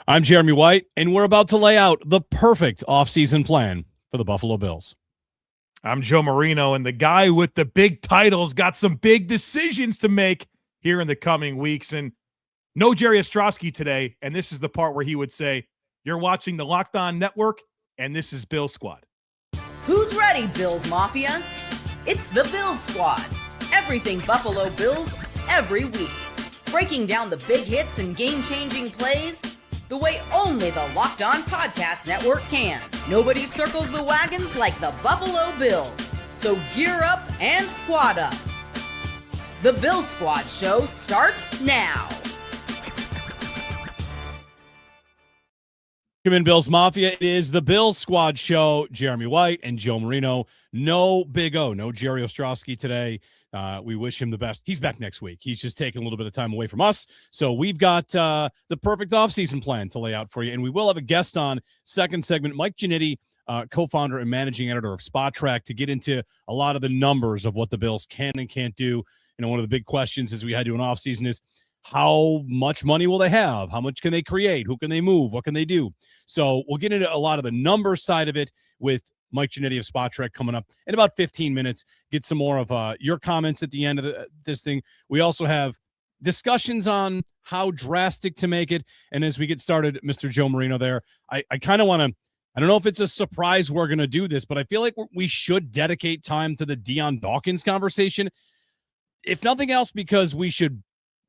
I'm Jeremy White, and we're about to lay out the perfect offseason plan for the Buffalo Bills. I'm Joe Marino, and the guy with the big titles got some big decisions to make here in the coming weeks. And no Jerry Ostrowski today, and this is the part where he would say, you're watching the Locked On Network, and this is Bill Squad. Who's ready, Bills Mafia? It's the Bills Squad. Everything Buffalo Bills, every week. Breaking down the big hits and game-changing plays the way only the Locked On Podcast Network can. Nobody circles the wagons like the Buffalo Bills. So gear up and squad up. The Bills Squad show starts now. Come in, Bills Mafia. It is the Bills Squad show. Jeremy White and Joe Marino. No Big O, no Jerry Ostrowski today. We wish him the best. He's back next week. He's just taking a little bit of time away from us. So we've got the perfect offseason plan to lay out for you. And we will have a guest on second segment, Mike Ginnitti, co-founder and managing editor of Spotrac, to get into a lot of the numbers of what the Bills can and can't do. You know, one of the big questions as we head to an offseason is how much money will they have? How much can they create? Who can they move? What can they do? So we'll get into a lot of the numbers side of it with Mike Ginnitti of Spotrac coming up in about 15 minutes. Get some more of your comments at the end of this thing. We also have discussions on how drastic to make it. And as we get started, Mr. Joe Marino there, I kind of want to, I don't know if it's a surprise we're going to do this, but I feel like we should dedicate time to the Dion Dawkins conversation. If nothing else, because we should,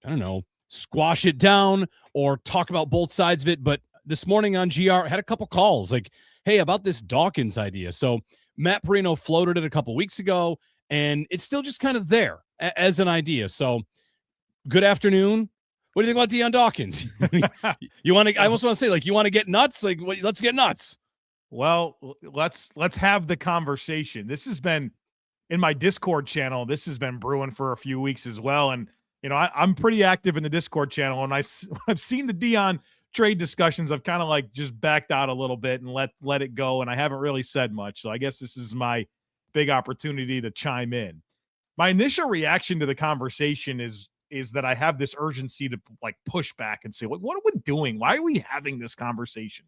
I don't know, squash it down or talk about both sides of it. But this morning on GR, I had a couple calls like, hey, about this Dawkins idea. So Matt Perino floated it a couple weeks ago, and it's still just kind of there as an idea. So good afternoon. What do you think about Dion Dawkins? You want to? I almost want to say, like, you want to get nuts? Like, let's get nuts. Well, let's have the conversation. This has been in my Discord channel. This has been brewing for a few weeks as well. And, you know, I'm pretty active in the Discord channel, and I've seen the Dion trade discussions. I've kind of like just backed out a little bit and let it go, and I haven't really said much. So I guess this is my big opportunity to chime in. My initial reaction to the conversation is that I have this urgency to like push back and say, what are we doing? Why are we having this conversation?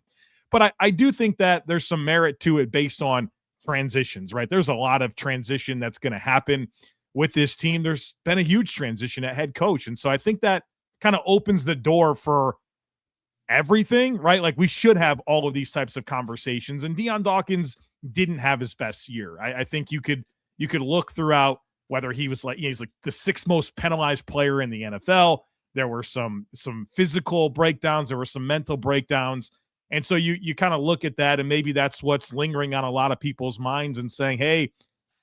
But I do think that there's some merit to it based on transitions, right? There's a lot of transition that's going to happen with this team. There's been a huge transition at head coach. And so I think that kind of opens the door for everything, right? Like, we should have all of these types of conversations. And Dion Dawkins didn't have his best year. I think you could look throughout whether he was like, he's like the sixth most penalized player in the NFL. There were some physical breakdowns. There were some mental breakdowns. And so you kind of look at that, and maybe that's what's lingering on a lot of people's minds and saying, hey,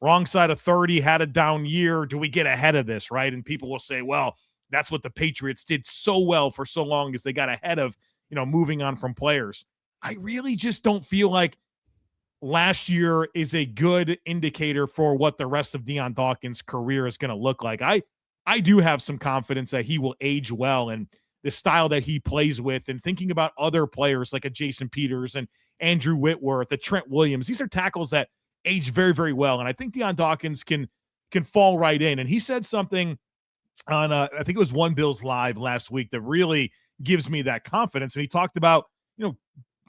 wrong side of 30, had a down year. Do we get ahead of this, right? And people will say, well, that's what the Patriots did so well for so long, is they got ahead of, you know, moving on from players. I really just don't feel like last year is a good indicator for what the rest of Dion Dawkins' career is going to look like. I do have some confidence that he will age well, and the style that he plays with, and thinking about other players like a Jason Peters and Andrew Whitworth, a Trent Williams. These are tackles that age very, very well. And I think Dion Dawkins can fall right in. And he said something on, I think it was One Bills Live last week, that really gives me that confidence. And he talked about, you know,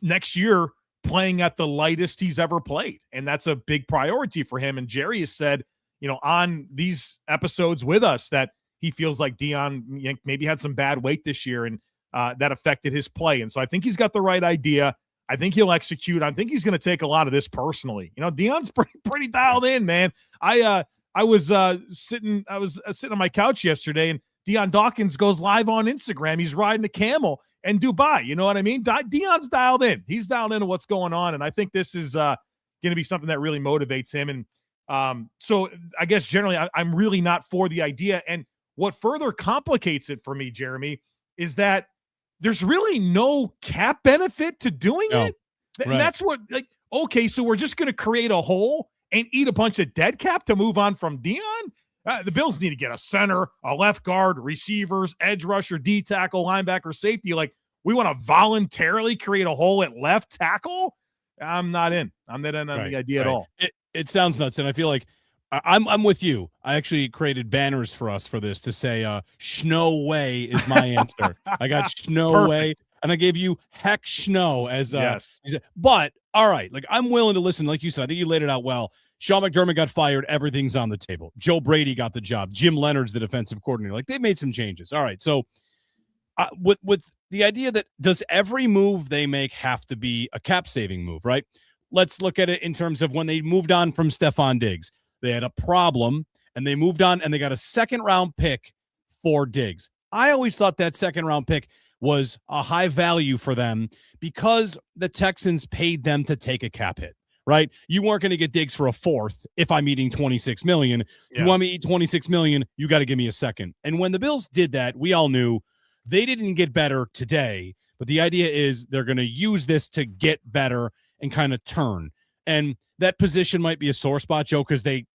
next year playing at the lightest he's ever played. And that's a big priority for him. And Jerry has said, you know, on these episodes with us, that he feels like Dion maybe had some bad weight this year, and that affected his play. And so I think he's got the right idea. I think he'll execute. I think he's going to take a lot of this personally. You know, Dion's pretty dialed in, man. I was sitting on my couch yesterday, and Dion Dawkins goes live on Instagram. He's riding a camel in Dubai. You know what I mean? Dion's dialed in. He's dialed into what's going on. And I think this is going to be something that really motivates him. And so I guess generally I'm really not for the idea. And what further complicates it for me, Jeremy, is that there's really no cap benefit to doing it. And that's what, like, okay, so we're just going to create a hole and eat a bunch of dead cap to move on from Dion? The Bills need to get a center, a left guard, receivers, edge rusher, D tackle, linebacker, safety. Like, we want to voluntarily create a hole at left tackle? I'm not in. I'm not in on the idea at all. It sounds nuts, and I feel like I'm with you. I actually created banners for us for this to say SHNOW WAY is my answer. I got SHNOW WAY. and I gave you SHNOW as Yes. but all right, like I'm willing to listen. Like you said, I think you laid it out well. Sean McDermott got fired. Everything's on the table. Joe Brady got the job. Jim Leonard's the defensive coordinator. Like they made some changes. All right, so with the idea that does every move they make have to be a cap saving move, right? Let's look at it in terms of when they moved on from Stephon Diggs. They had a problem, and they moved on, and they got a second-round pick for Diggs. I always thought that second-round pick was a high value for them because the Texans paid them to take a cap hit, right? You weren't going to get Diggs for a fourth if I'm eating $26 million. Yeah. You want me to eat $26 million, you got to give me a second. And when the Bills did that, we all knew they didn't get better today, but the idea is they're going to use this to get better and kind of turn. And that position might be a sore spot, Joe, because they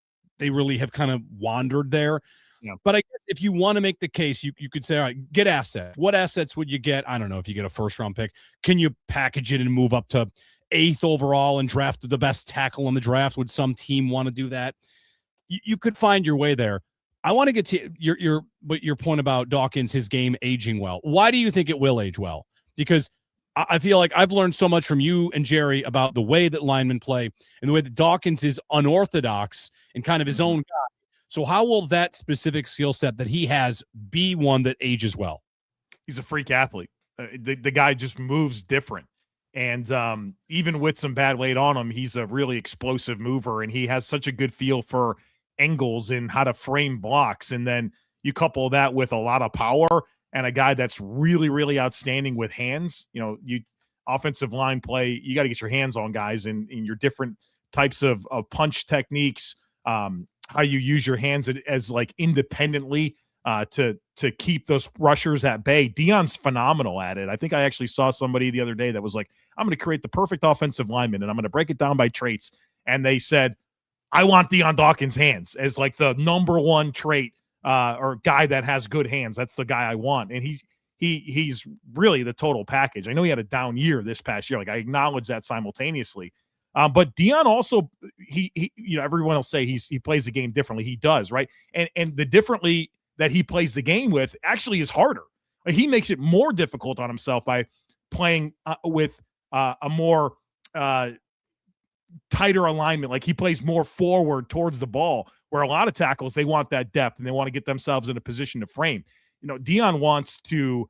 really have kind of wandered there. Yeah. But I guess if you want to make the case, you could say, all right, get assets. What assets would you get? I don't know if you get a first-round pick. Can you package it and move up to 8th overall and draft the best tackle in the draft? Would some team want to do that? You could find your way there. I want to get to your point about Dawkins, his game aging well. Why do you think it will age well? Because I feel like I've learned so much from you and Jerry about the way that linemen play and the way that Dawkins is unorthodox and kind of his own guy. So how will that specific skill set that he has be one that ages well? He's a freak athlete. The guy just moves different. And even with some bad weight on him, he's a really explosive mover, and he has such a good feel for angles and how to frame blocks. And then you couple that with a lot of power and a guy that's really, really outstanding with hands. You know, you offensive line play, you got to get your hands on guys and your different types of punch techniques, how you use your hands as like independently to keep those rushers at bay. Dion's phenomenal at it. I think I actually saw somebody the other day that was like, I'm going to create the perfect offensive lineman and I'm going to break it down by traits. And they said, I want Dion Dawkins' hands as like the number one trait or guy that has good hands. That's the guy I want. And he's really the total package. I know he had a down year this past year. Like I acknowledge that simultaneously. But Dion also, he you know, everyone will say he plays the game differently. He does, right? And the differently that he plays the game with actually is harder. He makes it more difficult on himself by playing with a more tighter alignment. Like he plays more forward towards the ball, where a lot of tackles, they want that depth and they want to get themselves in a position to frame. You know, Dion wants to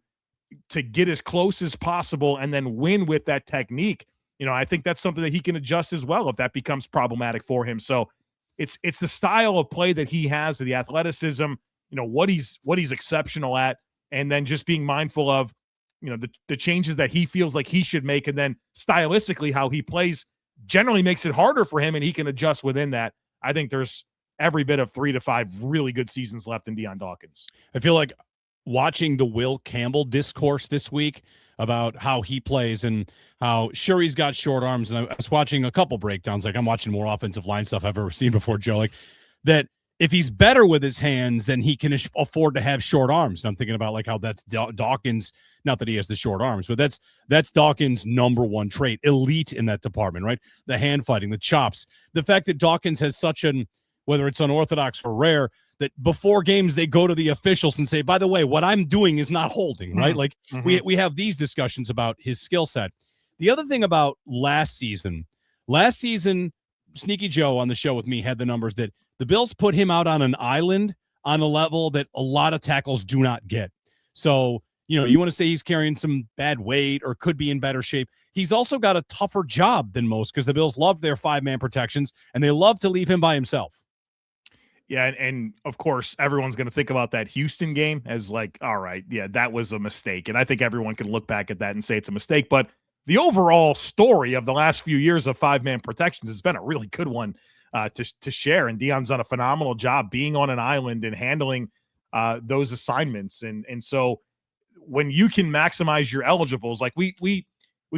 get as close as possible and then win with that technique. You know, I think that's something that he can adjust as well if that becomes problematic for him. So it's the style of play that he has, the athleticism, you know, what he's exceptional at, and then just being mindful of, you know, the changes that he feels like he should make, and then stylistically how he plays generally makes it harder for him, and he can adjust within that. I think there's every bit of 3 to 5 really good seasons left in Dion Dawkins. I feel like watching the Will Campbell discourse this week about how he plays and how sure he's got short arms. And I was watching a couple breakdowns. Like I'm watching more offensive line stuff I've ever seen before, Joe, like that. If he's better with his hands, then he can afford to have short arms. And I'm thinking about like how that's Dawkins, not that he has the short arms, but that's Dawkins' number one trait, elite in that department, right? The hand fighting, the chops, the fact that Dawkins has such whether it's unorthodox or rare, that before games they go to the officials and say, by the way, what I'm doing is not holding, right? Like we have these discussions about his skill set. The other thing about last season, Sneaky Joe on the show with me had the numbers that the Bills put him out on an island on a level that a lot of tackles do not get. So, you know, you want to say he's carrying some bad weight or could be in better shape. He's also got a tougher job than most because the Bills love their 5-man protections and they love to leave him by himself. Yeah, and of course, everyone's going to think about that Houston game as like, all right, yeah, that was a mistake. And I think everyone can look back at that and say it's a mistake. But the overall story of the last few years of 5-man protections has been a really good one to share. And Dion's done a phenomenal job being on an island and handling those assignments. And so when you can maximize your eligibles, like we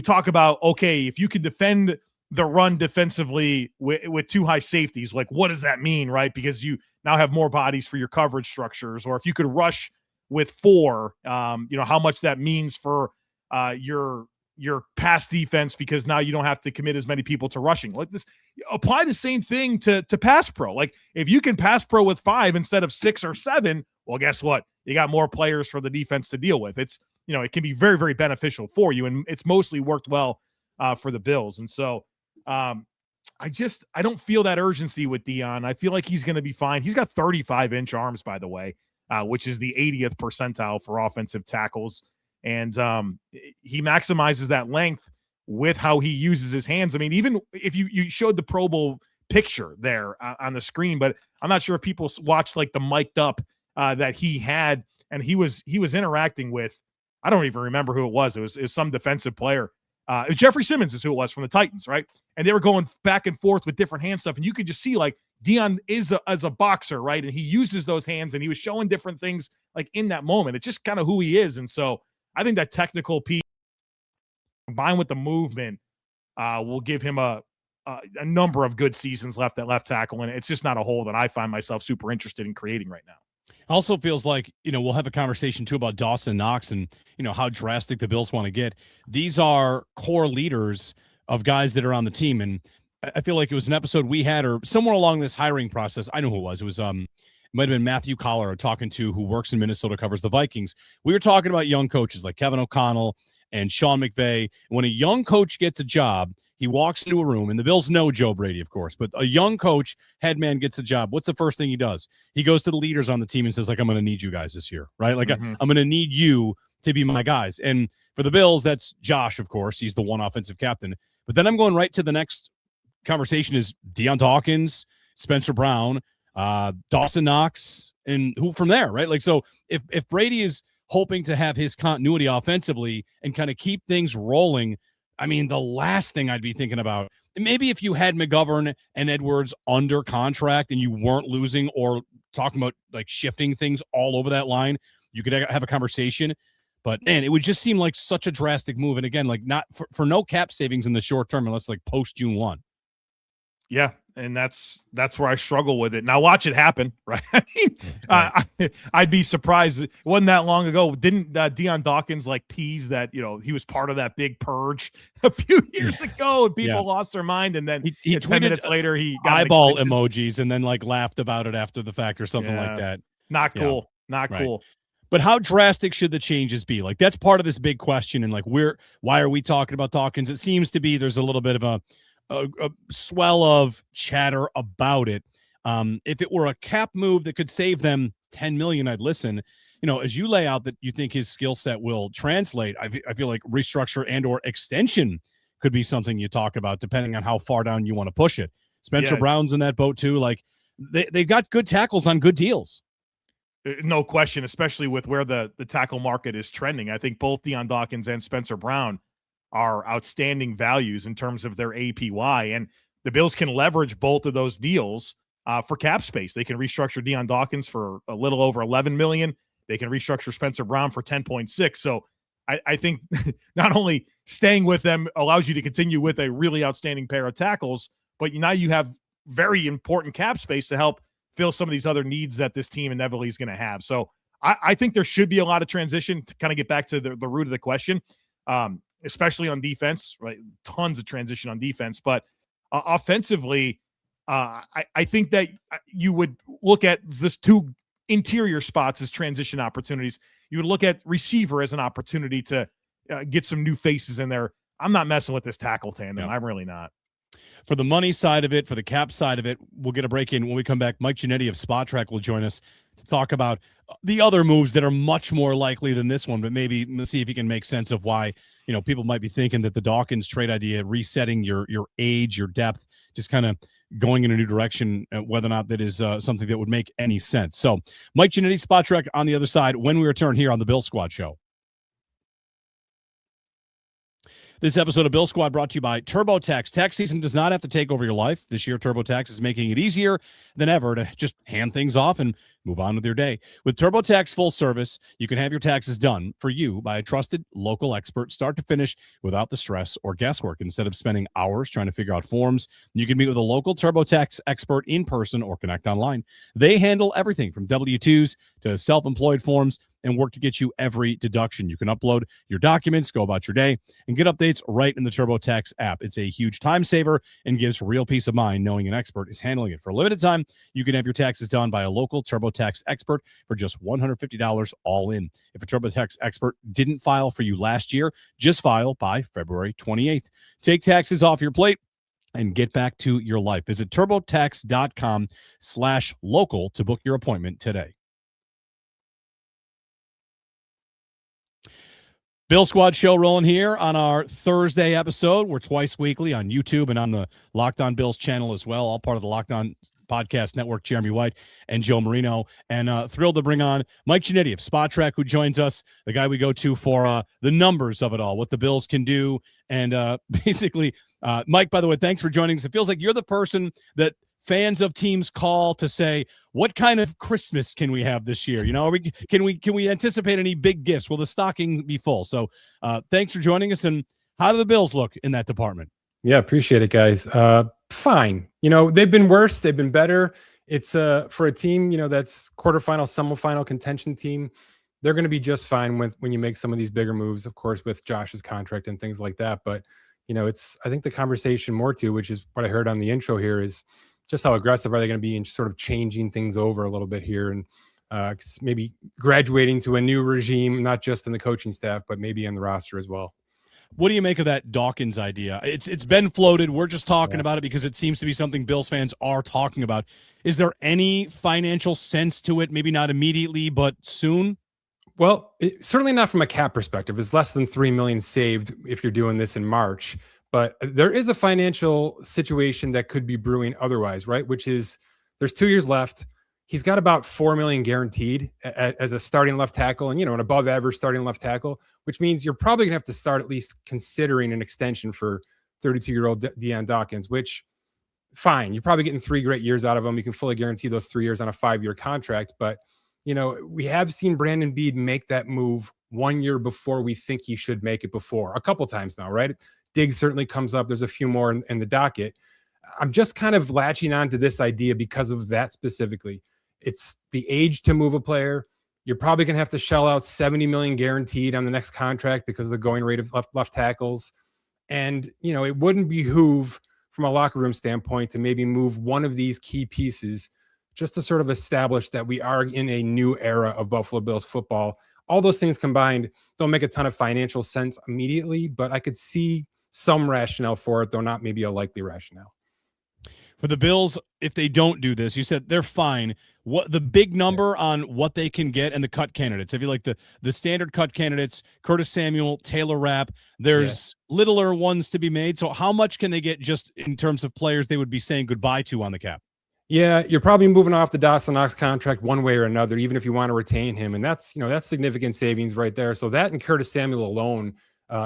talk about, okay, if you could defend the run defensively with 2 high safeties, like what does that mean, right? Because you now have more bodies for your coverage structures. Or if you could rush with 4, you know, how much that means for your pass defense, because now you don't have to commit as many people to rushing. Like this, apply the same thing to pass pro. Like if you can pass pro with 5 instead of 6 or 7, well, guess what? You got more players for the defense to deal with. It's it can be very, very beneficial for you. And it's mostly worked well for the Bills. And so I don't feel that urgency with Dion. I feel like he's going to be fine. He's got 35-inch arms, by the way, which is the 80th percentile for offensive tackles. And he maximizes that length with how he uses his hands. I mean, even if you showed the Pro Bowl picture there on the screen, but I'm not sure if people watched like the mic'd up that he had, and he was interacting with, I don't even remember who it was. It was some defensive player. Jeffrey Simmons is who it was from the Titans, right? And they were going back and forth with different hand stuff, and you could just see like Dion is as a boxer, right? And he uses those hands, and he was showing different things like in that moment. It's just kind of who he is. And so I think that technical piece combined with the movement will give him a number of good seasons left at left tackle. And it's just not a hole that I find myself super interested in creating right now. Also feels like, we'll have a conversation too about Dawson Knox and, how drastic the Bills want to get. These are core leaders of guys that are on the team. And I feel like it was an episode we had or somewhere along this hiring process. I know who it was. It was, might have been Matthew Collar talking to who works in Minnesota, covers the Vikings. We were talking about young coaches like Kevin O'Connell and Sean McVay. When a young coach gets a job, he walks into a room, and the Bills know Joe Brady, of course, but a young coach, head man, gets a job. What's the first thing he does? He goes to the leaders on the team and says, like, I'm going to need you guys this year, right? Like, I'm going to need you to be my guys. And for the Bills, that's Josh, of course. He's the one offensive captain. But then I'm going right to the next conversation is Dion Dawkins, Spencer Brown, Dawson Knox, and who from there, right? Like, so if Brady is hoping to have his continuity offensively and kind of keep things rolling, I mean, the last thing I'd be thinking about, maybe if you had McGovern and Edwards under contract and you weren't losing or talking about like shifting things all over that line, you could have a conversation. But man, it would just seem like such a drastic move. And again, like not for no cap savings in the short term, unless like post June 1. Yeah. And that's where I struggle with it. Now watch it happen, right? I mean, I'd be surprised. It wasn't that long ago. Didn't Dion Dawkins like tease that, he was part of that big purge a few years ago and people lost their mind. And then he 10 minutes later, he got eyeball emojis and then like laughed about it after the fact or something like that. Not cool. Not cool. But how drastic should the changes be? Like that's part of this big question. And like, why are we talking about Dawkins? It seems to be, there's a little bit of a swell of chatter about it. If it were a cap move that could save them $10 million, I'd listen. As you lay out that you think his skill set will translate, I feel like restructure and or extension could be something you talk about depending on how far down you want to push it. Spencer Brown's in that boat too. Like they've got good tackles on good deals. No question, especially with where the tackle market is trending. I think both Dion Dawkins and Spencer Brown are outstanding values in terms of their APY. And the Bills can leverage both of those deals for cap space. They can restructure Dion Dawkins for a little over $11 million. They can restructure Spencer Brown for 10.6. So I think not only staying with them allows you to continue with a really outstanding pair of tackles, but now you have very important cap space to help fill some of these other needs that this team inevitably is going to have. So I think there should be a lot of transition to kind of get back to the root of the question. Especially on defense, right? Tons of transition on defense, but offensively, I think that you would look at this two interior spots as transition opportunities. You would look at receiver as an opportunity to get some new faces in there. I'm not messing with this tackle tandem. I'm really not. For the money side of it, for the cap side of it, we'll get a break in when we come back. Mike Ginnitti of Spotrac will join us to talk about the other moves that are much more likely than this one, but maybe let's see if he can make sense of why, people might be thinking that the Dawkins trade idea, resetting your age, your depth, just kind of going in a new direction, whether or not that is something that would make any sense. So Mike Ginnitti, Spotrac on the other side when we return here on the Bill Squad Show. This episode of Bill Squad brought to you by TurboTax. Tax season does not have to take over your life. This year, TurboTax is making it easier than ever to just hand things off and move on with your day. With TurboTax Full Service, you can have your taxes done for you by a trusted local expert, start to finish, without the stress or guesswork. Instead of spending hours trying to figure out forms, you can meet with a local TurboTax expert in person or connect online. They handle everything from W-2s to self-employed forms and work to get you every deduction. You can upload your documents, go about your day, and get updates right in the TurboTax app. It's a huge time saver and gives real peace of mind knowing an expert is handling it. For a limited time, you can have your taxes done by a local TurboTax TurboTax Expert for just $150 all in. If a TurboTax Expert didn't file for you last year, just file by February 28th. Take taxes off your plate and get back to your life. Visit turbotax.com/local to book your appointment today. Bill Squad show rolling here on our Thursday episode. We're twice weekly on YouTube and on the Locked On Bills channel as well, all part of the Locked On Podcast Network. Jeremy White and Joe Marino, and thrilled to bring on Mike Ginnitti of Spotrac, who joins us, the guy we go to for the numbers of it all, what the Bills can do. And basically, Mike, by the way, thanks for joining us. It feels like you're the person that fans of teams call to say, what kind of Christmas can we have this year? You know, can we anticipate any big gifts? Will the stocking be full? So thanks for joining us. And how do the Bills look in that department? Yeah, appreciate it, guys. Fine. You know, they've been worse. They've been better. It's for a team, you know, that's quarterfinal, semifinal contention team. They're going to be just fine when you make some of these bigger moves, of course, with Josh's contract and things like that. But, you know, I think the conversation more too, which is what I heard on the intro here, is just how aggressive are they going to be in sort of changing things over a little bit here, and maybe graduating to a new regime, not just in the coaching staff, but maybe in the roster as well. What do you make of that Dawkins idea? It's been floated. We're just talking about it because it seems to be something Bills fans are talking about. Is there any financial sense to it? Maybe not immediately, but soon? Well, certainly not from a cap perspective. It's less than $3 million saved if you're doing this in March. But there is a financial situation that could be brewing otherwise, right? Which is there's 2 years left. He's got about $4 million guaranteed as a starting left tackle, and, you know, an above average starting left tackle, which means you're probably gonna have to start at least considering an extension for 32-year-old Dion Dawkins, which fine. You're probably getting 3 great years out of him. You can fully guarantee those 3 years on a 5-year contract. But, you know, we have seen Brandon Beane make that move 1 year before we think he should make it before, a couple times now, right? Diggs certainly comes up. There's a few more in the docket. I'm just kind of latching on to this idea because of that specifically. It's the age to move a player. You're probably going to have to shell out $70 million guaranteed on the next contract because of the going rate of left tackles. And, you know, it wouldn't behoove from a locker room standpoint to maybe move one of these key pieces just to sort of establish that we are in a new era of Buffalo Bills football. All those things combined don't make a ton of financial sense immediately, but I could see some rationale for it, though not maybe a likely rationale. For the Bills, if they don't do this, you said they're fine. What the big number on what they can get and the cut candidates? If you like the standard cut candidates, Curtis Samuel, Taylor Rapp, there's littler ones to be made. So how much can they get just in terms of players they would be saying goodbye to on the cap? Yeah, you're probably moving off the Dawson Knox contract one way or another, even if you want to retain him. And that's, you know, that's significant savings right there. So that and Curtis Samuel alone,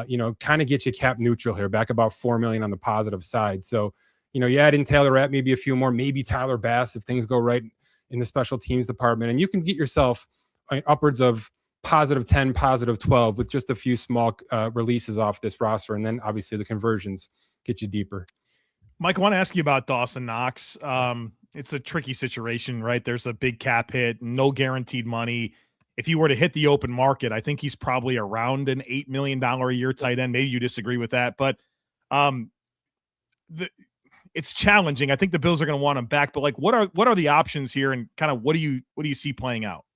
you know, kind of get you cap neutral here, back about $4 million on the positive side. So, you know, you add in Taylor Rapp, maybe a few more, maybe Tyler Bass if things go right in the special teams department, and you can get yourself upwards of positive 10, positive 12 with just a few small releases off this roster. And then obviously the conversions get you deeper. Mike, I want to ask you about Dawson Knox. It's a tricky situation, right? There's a big cap hit, no guaranteed money. If you were to hit the open market, I think he's probably around an $8 million a year tight end. Maybe you disagree with that, but it's challenging. I think the Bills are going to want him back, but like, what are the options here, and kind of what do you see playing out?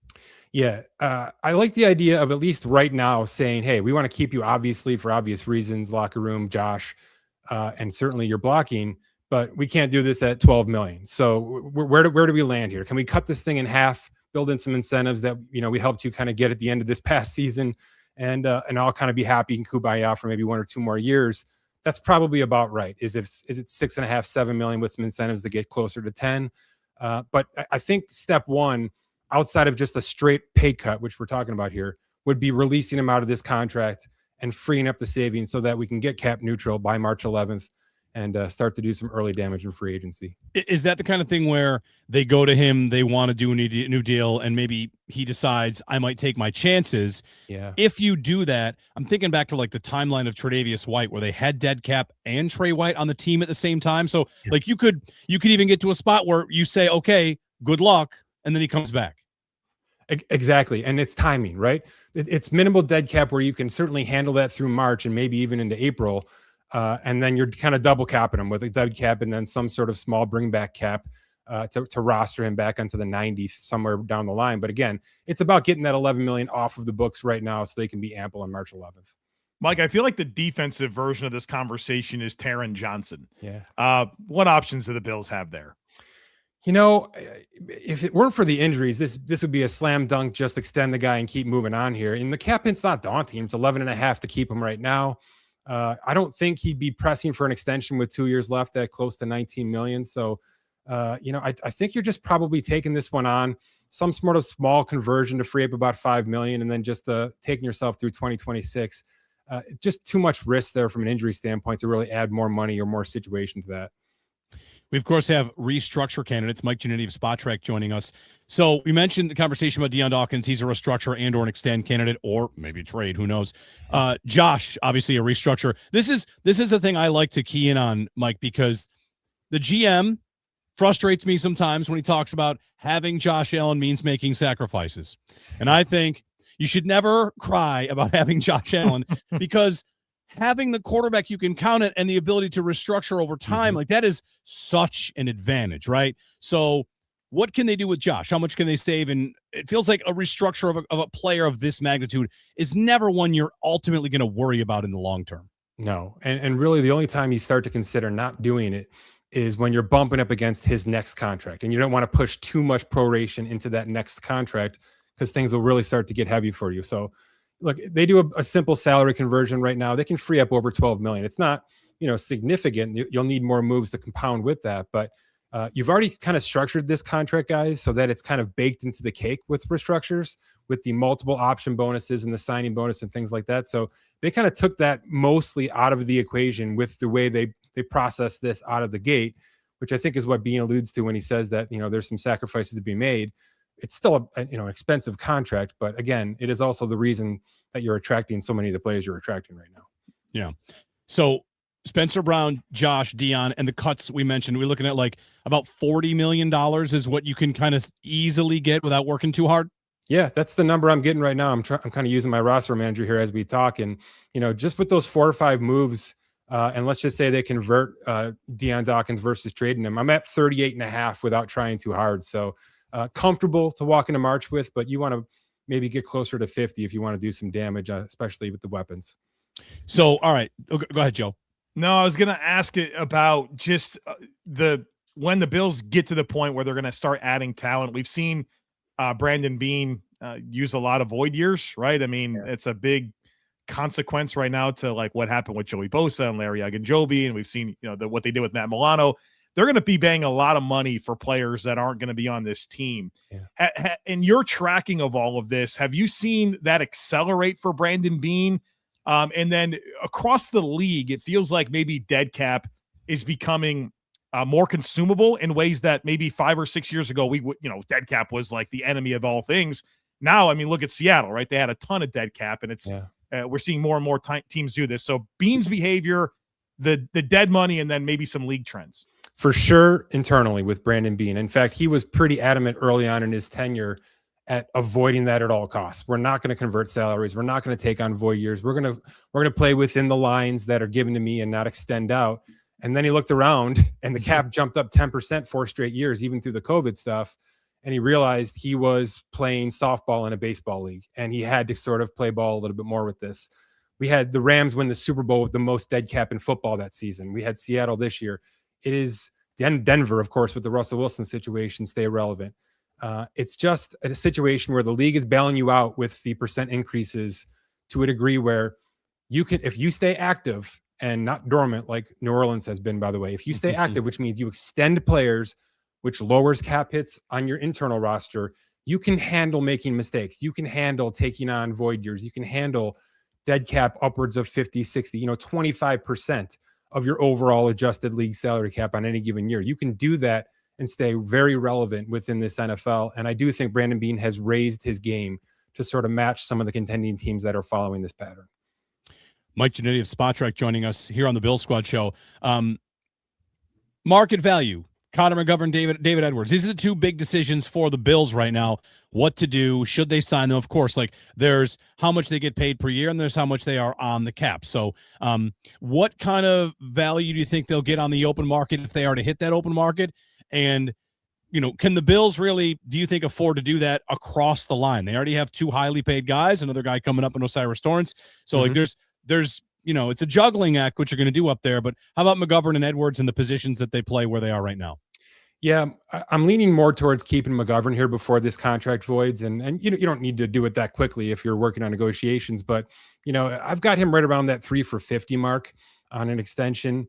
Yeah, I like the idea of at least right now saying, hey, we want to keep you obviously for obvious reasons, locker room, Josh, and certainly your blocking, but we can't do this at 12 million. So where do we land here? Can we cut this thing in half, build in some incentives that, you know, we helped you kind of get at the end of this past season, and I'll kind of be happy and kumbaya for maybe 1 or 2 more years. That's probably about right. Is it 6.5, 7 million with some incentives to get closer to 10? But I think step one, outside of just a straight pay cut, which we're talking about here, would be releasing him out of this contract and freeing up the savings so that we can get cap neutral by March 11th and start to do some early damage in free agency. Is that the kind of thing where they go to him, they want to do a new deal, and maybe he decides I might take my chances? Yeah. If you do that, I'm thinking back to like the timeline of Tre'Davious White, where they had dead cap and Trey White on the team at the same time. So like you could even get to a spot where you say, okay, good luck, and then he comes back. Exactly. And it's timing, right? It's minimal dead cap where you can certainly handle that through March and maybe even into April. And then you're kind of double capping them with a dead cap and then some sort of small bring back cap to roster him back onto the 90th somewhere down the line. But again, it's about getting that 11 million off of the books right now so they can be ample on March 11th. Mike, I feel like the defensive version of this conversation is Taron Johnson. Yeah. What options do the Bills have there? You know, if it weren't for the injuries, this would be a slam dunk. Just extend the guy and keep moving on here. And the cap hit's not daunting. It's 11.5 to keep him right now. I don't think he'd be pressing for an extension with 2 years left at close to 19 million. So, you know, I think you're just probably taking this one on, some sort of small conversion to free up about 5 million, and then just taking yourself through 2026. Just too much risk there from an injury standpoint to really add more money or more situation to that. We, of course, have restructure candidates. Mike Ginnitti of Spotrac joining us. So we mentioned the conversation about Dion Dawkins. He's a restructure and or an extend candidate, or maybe trade. Who knows? Josh, obviously a restructure. This is a thing I like to key in on, Mike, because the GM frustrates me sometimes when he talks about having Josh Allen means making sacrifices. And I think you should never cry about having Josh Allen because having the quarterback you can count it and the ability to restructure over time, like that is such an advantage, right? So what can they do with Josh? How much can they save? And it feels like a restructure of a player of this magnitude is never one you're ultimately going to worry about in the long term. No. And really the only time you start to consider not doing it is when you're bumping up against his next contract, and you don't want to push too much proration into that next contract because things will really start to get heavy for you. So look, they do a simple salary conversion right now. They can free up over 12 million. It's not, you know, significant. You'll need more moves to compound with that, but you've already kind of structured this contract, guys, so that it's kind of baked into the cake with restructures, with the multiple option bonuses and the signing bonus and things like that. So they kind of took that mostly out of the equation with the way they process this out of the gate, which I think is what Beane alludes to when he says that, you know, there's some sacrifices to be made. It's still an expensive contract, but again, it is also the reason that you're attracting so many of the players you're attracting right now. Yeah. So Spencer Brown, Josh, Dion, and the cuts we mentioned, we're looking at like about $40 million is what you can kind of easily get without working too hard. Yeah, that's the number I'm getting right now. I'm kind of using my roster manager here as we talk, and you know, just with those 4 or 5 moves, and let's just say they convert Dion Dawkins versus trading him, I'm at 38.5 without trying too hard. So comfortable to walk into March with, but you want to maybe get closer to 50 if you want to do some damage, especially with the weapons. So, all right, go ahead, Joe. No, I was going to ask it about just when the Bills get to the point where they're going to start adding talent. We've seen Brandon Beane use a lot of void years, right? I mean, It's a big consequence right now to like what happened with Joey Bosa and Larry Ogunjobi, and we've seen, you know, what they did with Matt Milano. They're going to be paying a lot of money for players that aren't going to be on this team. Yeah. In your tracking of all of this, have you seen that accelerate for Brandon Beane? And then across the league, it feels like maybe dead cap is becoming more consumable in ways that maybe 5 or 6 years ago, dead cap was like the enemy of all things. Now, I mean, look at Seattle, right? They had a ton of dead cap, and we're seeing more and more teams do this. So Beane's behavior, the dead money, and then maybe some league trends. For sure, internally with Brandon Beane. In fact, he was pretty adamant early on in his tenure at avoiding that at all costs. We're not going to convert salaries. We're not going to take on void years. We're going to play within the lines that are given to me and not extend out. And then he looked around, and the cap jumped up 10% 4 straight years, even through the COVID stuff. And he realized he was playing softball in a baseball league, and he had to sort of play ball a little bit more with this. We had the Rams win the Super Bowl with the most dead cap in football that season. We had Seattle this year. It is Denver, of course, with the Russell Wilson situation, stay relevant. It's just a situation where the league is bailing you out with the percent increases to a degree where you can, if you stay active and not dormant like New Orleans has been, by the way, if you stay active, which means you extend players, which lowers cap hits on your internal roster, you can handle making mistakes. You can handle taking on void years. You can handle dead cap upwards of 50, 60, 25% of your overall adjusted league salary cap on any given year. You can do that and stay very relevant within this NFL. And I do think Brandon Beane has raised his game to sort of match some of the contending teams that are following this pattern. Mike Ginnitti of Spotrac joining us here on the Bill Squad show. Market value, Connor McGovern, David Edwards. These are the 2 big decisions for the Bills right now. What to do? Should they sign them? Of course, like there's how much they get paid per year, and there's how much they are on the cap. So what kind of value do you think they'll get on the open market if they are to hit that open market? And can the Bills really, do you think, afford to do that across the line? They already have 2 highly paid guys, another guy coming up in Osiris Torrance. So like there's it's a juggling act what you're going to do up there. But how about McGovern and Edwards and the positions that they play where they are right now? Yeah, I'm leaning more towards keeping McGovern here before this contract voids, and you don't need to do it that quickly if you're working on negotiations. But I've got him right around that 3 for $50 mark on an extension.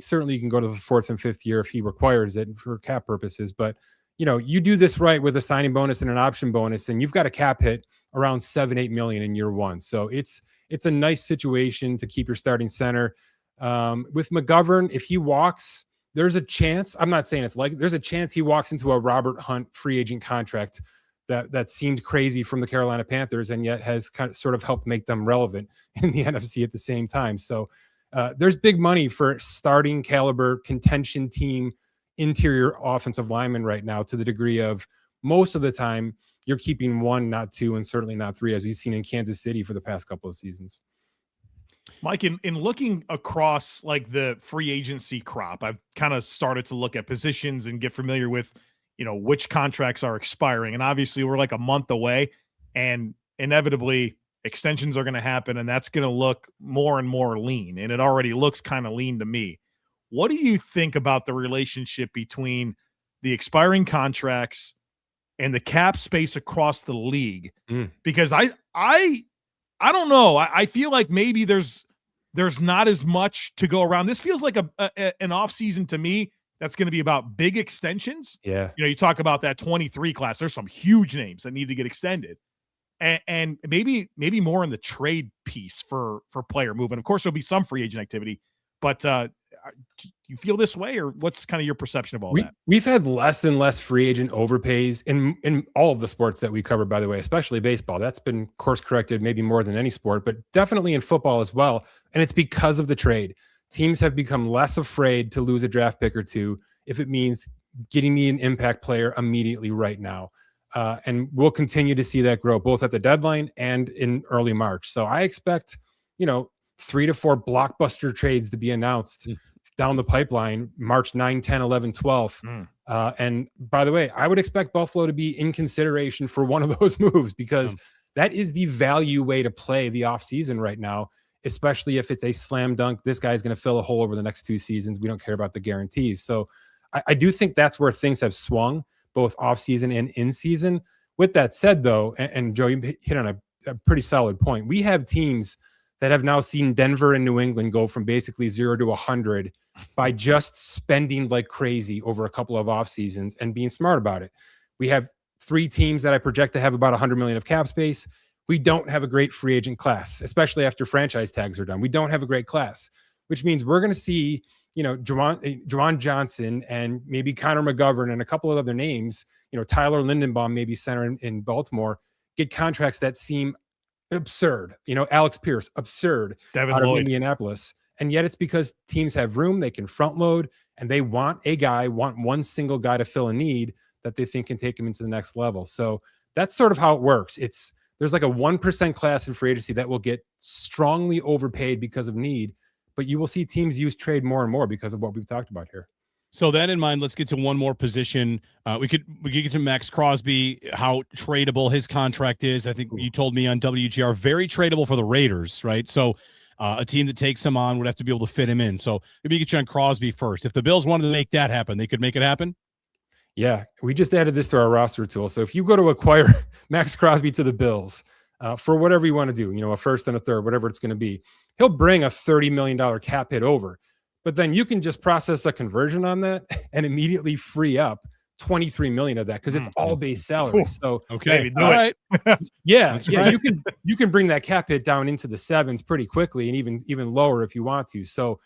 Certainly, you can go to the 4th and 5th year if he requires it for cap purposes. But you do this right with a signing bonus and an option bonus, and you've got a cap hit around $7-8 million in year 1. So it's a nice situation to keep your starting center. With McGovern, if he walks, there's a chance, I'm not saying it's like, there's a chance he walks into a Robert Hunt free agent contract that seemed crazy from the Carolina Panthers and yet has sort of helped make them relevant in the NFC at the same time. So there's big money for starting caliber contention team interior offensive lineman right now, to the degree of most of the time you're keeping 1, not 2, and certainly not 3, as we've seen in Kansas City for the past couple of seasons. Mike, in looking across like the free agency crop, I've kind of started to look at positions and get familiar with, which contracts are expiring. And obviously we're like a month away, and inevitably extensions are going to happen, and that's going to look more and more lean. And it already looks kind of lean to me. What do you think about the relationship between the expiring contracts and the cap space across the league? Because I don't know. I feel like maybe there's not as much to go around. This feels like an offseason to me that's going to be about big extensions. Yeah. You talk about that 23 class. There's some huge names that need to get extended. And maybe more in the trade piece for player movement. Of course, there'll be some free agent activity, but do you feel this way, or what's kind of your perception of all that? We've had less and less free agent overpays in all of the sports that we cover, by the way, especially baseball. That's been course corrected maybe more than any sport, but definitely in football as well. And it's because of the trade. Teams have become less afraid to lose a draft pick or 2 if it means getting me an impact player immediately right now. And we'll continue to see that grow both at the deadline and in early March. So I expect, 3 to 4 blockbuster trades to be announced down the pipeline, March 9, 10, 11, 12. And by the way, I would expect Buffalo to be in consideration for one of those moves, because that is the value way to play the offseason right now, especially if it's a slam dunk. This guy's going to fill a hole over the next 2 seasons. We don't care about the guarantees. So I do think that's where things have swung, both offseason and in season. With that said, though, and Joe, you hit on a pretty solid point. We have teams that have now seen Denver and New England go from basically 0 to 100 by just spending like crazy over a couple of off seasons and being smart about it. We have 3 teams that I project to have about $100 million of cap space. We don't have a great free agent class, especially after franchise tags are done. We don't have a great class, which means we're going to see, Juwan Johnson and maybe Connor McGovern and a couple of other names, Tyler Lindenbaum, maybe center in Baltimore, get contracts that seem absurd. Alex Pierce, absurd. Devin out Lloyd. of Indianapolis. And yet it's because teams have room, they can front load, and they want one single guy to fill a need that they think can take them into the next level. So that's sort of how it works. There's like a 1% class in free agency that will get strongly overpaid because of need, but you will see teams use trade more and more because of what we've talked about here. So that in mind, let's get to one more position. We could get to Max Crosby, how tradable his contract is. I think you told me on WGR, very tradable for the Raiders, right? So a team that takes him on would have to be able to fit him in. So maybe get you on Crosby first. If the Bills wanted to make that happen, they could make it happen? Yeah, we just added this to our roster tool. So if you go to acquire Max Crosby to the Bills for whatever you want to do, a first and a third, whatever it's going to be, he'll bring a $30 million cap hit over. But then you can just process a conversion on that and immediately free up 23 million of that, because it's all base salary. So okay, all right, yeah, right. you can bring that cap hit down into the 7s pretty quickly, and even lower if you want to. So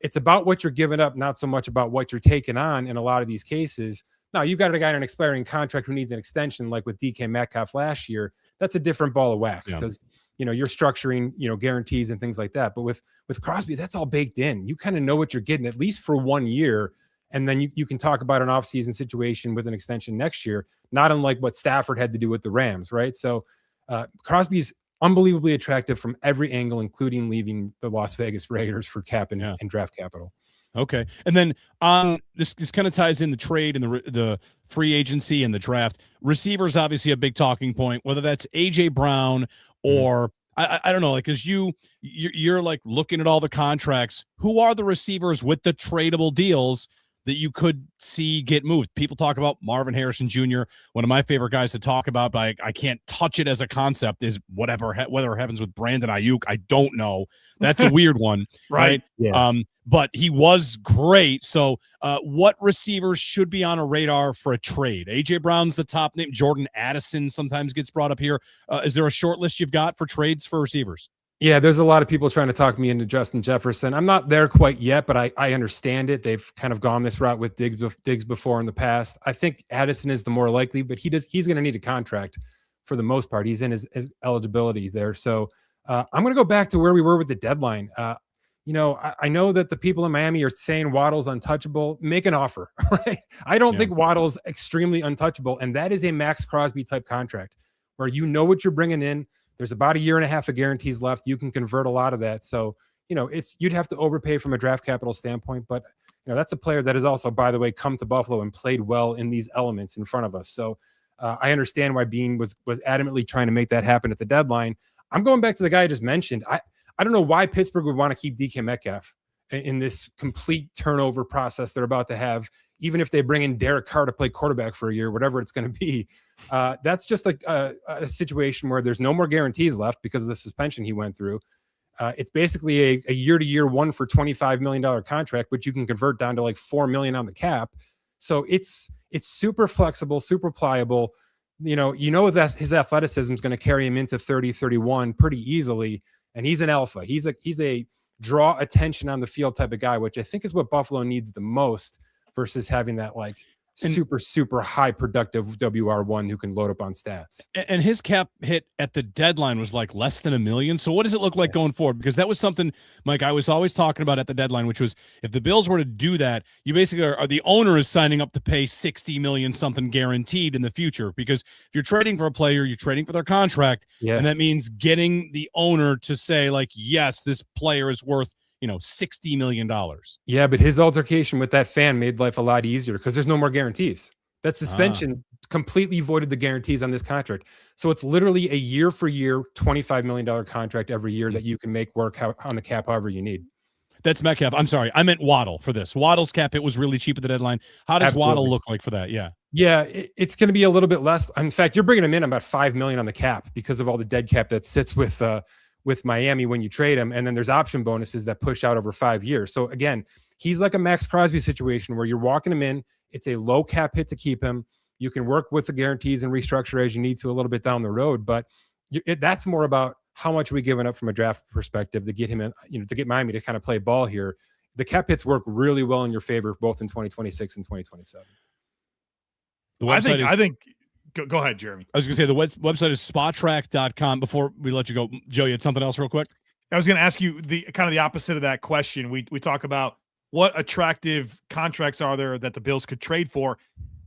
it's about what you're giving up, not so much about what you're taking on in a lot of these cases. Now, you've got a guy on an expiring contract who needs an extension, like with DK Metcalf last year. That's a different ball of wax, because you're structuring guarantees and things like that. But with Crosby, that's all baked in. You kind of know what you're getting, at least for 1 year, and then you can talk about an offseason situation with an extension next year, not unlike what Stafford had to do with the Rams, right? So Crosby's unbelievably attractive from every angle, including leaving the Las Vegas Raiders for cap and draft capital. Okay. And then on this kind of ties in the trade and the free agency and the draft. Receivers obviously a big talking point, whether that's AJ Brown or I don't know, like, because you're like looking at all the contracts. Who are the receivers with the tradable deals that you could see get moved? People talk about Marvin Harrison Jr., one of my favorite guys to talk about, but I can't touch it as a concept, is whether it happens with Brandon Aiyuk. I don't know. That's a weird one, right? Yeah. But he was great. So what receivers should be on a radar for a trade? AJ Brown's the top name. Jordan Addison sometimes gets brought up here. Is there a short list you've got for trades for receivers? Yeah, there's a lot of people trying to talk me into Justin Jefferson. I'm not there quite yet, but I understand it. They've kind of gone this route with Diggs before in the past. I think Addison is the more likely, but he's going to need a contract for the most part. He's in his eligibility there. So I'm going to go back to where we were with the deadline. I know that the people in Miami are saying Waddle's untouchable. Make an offer, right? I don't think Waddle's extremely untouchable, and that is a Max Crosby type contract where you know what you're bringing in. There's about a year and a half of guarantees left. You can convert a lot of that. So, you'd have to overpay from a draft capital standpoint, but that's a player that has also, by the way, come to Buffalo and played well in these elements in front of us. So I understand why Beane was adamantly trying to make that happen at the deadline. I'm going back to the guy I just mentioned. I don't know why Pittsburgh would want to keep DK Metcalf in this complete turnover process they're about to have, even if they bring in Derek Carr to play quarterback for a year, whatever it's going to be. That's just a situation where there's no more guarantees left because of the suspension he went through. It's basically a year-to-year one for $25 million contract, which you can convert down to like $4 million on the cap. So it's super flexible, super pliable. That his athleticism is going to carry him into 30, 31 pretty easily. And he's an alpha. He's a draw attention on the field type of guy, which I think is what Buffalo needs the most versus having that super high productive WR1 who can load up on stats. And his cap hit at the deadline was like less than $1 million. So what does it look like going forward? Because that was something, Mike, I was always talking about at the deadline, which was if the Bills were to do that, you basically are the owner is signing up to pay $60 million something guaranteed in the future. Because if you're trading for a player, you're trading for their contract. Yeah. And that means getting the owner to say like, yes, this player is worth $60 million. Yeah, but his altercation with that fan made life a lot easier because there's no more guarantees. That suspension completely voided the guarantees on this contract. So it's literally a year for year, $25 million contract every year that you can make work on the cap however you need. That's Metcalf. I'm sorry. I meant Waddle for this. Waddle's cap hit was really cheap at the deadline. How does Waddle look like for that? Yeah. Yeah, it's going to be a little bit less. In fact, you're bringing him in about $5 million on the cap because of all the dead cap that sits with Miami when you trade him. And then there's option bonuses that push out over 5 years. So again, he's like a Max Crosby situation where you're walking him in. It's a low cap hit to keep him. You can work with the guarantees and restructure as you need to a little bit down the road. But that's more about how much we giving up from a draft perspective to get him in, to get Miami to kind of play ball here. The cap hits work really well in your favor, both in 2026 and 2027. I think Go ahead, Jeremy. I was going to say the website is Spotrac.com. Before we let you go, Joe, you had something else real quick? I was going to ask you the kind of the opposite of that question. We talk about what attractive contracts are there that the Bills could trade for.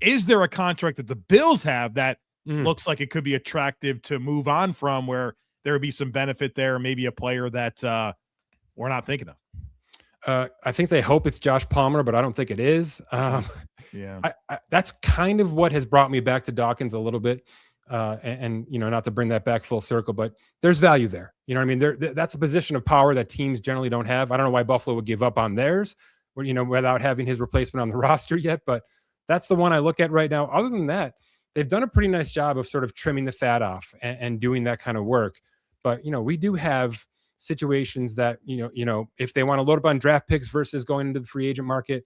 Is there a contract that the Bills have that looks like it could be attractive to move on from, where there would be some benefit there, maybe a player that we're not thinking of? I think they hope it's Josh Palmer, but I don't think it is. Yeah, that's kind of what has brought me back to Dawkins a little bit. And not to bring that back full circle, but there's value there. You know what I mean? That's a position of power that teams generally don't have. I don't know why Buffalo would give up on theirs, without having his replacement on the roster yet, but that's the one I look at right now. Other than that, they've done a pretty nice job of sort of trimming the fat off and doing that kind of work. But, we do have situations that, if they want to load up on draft picks versus going into the free agent market,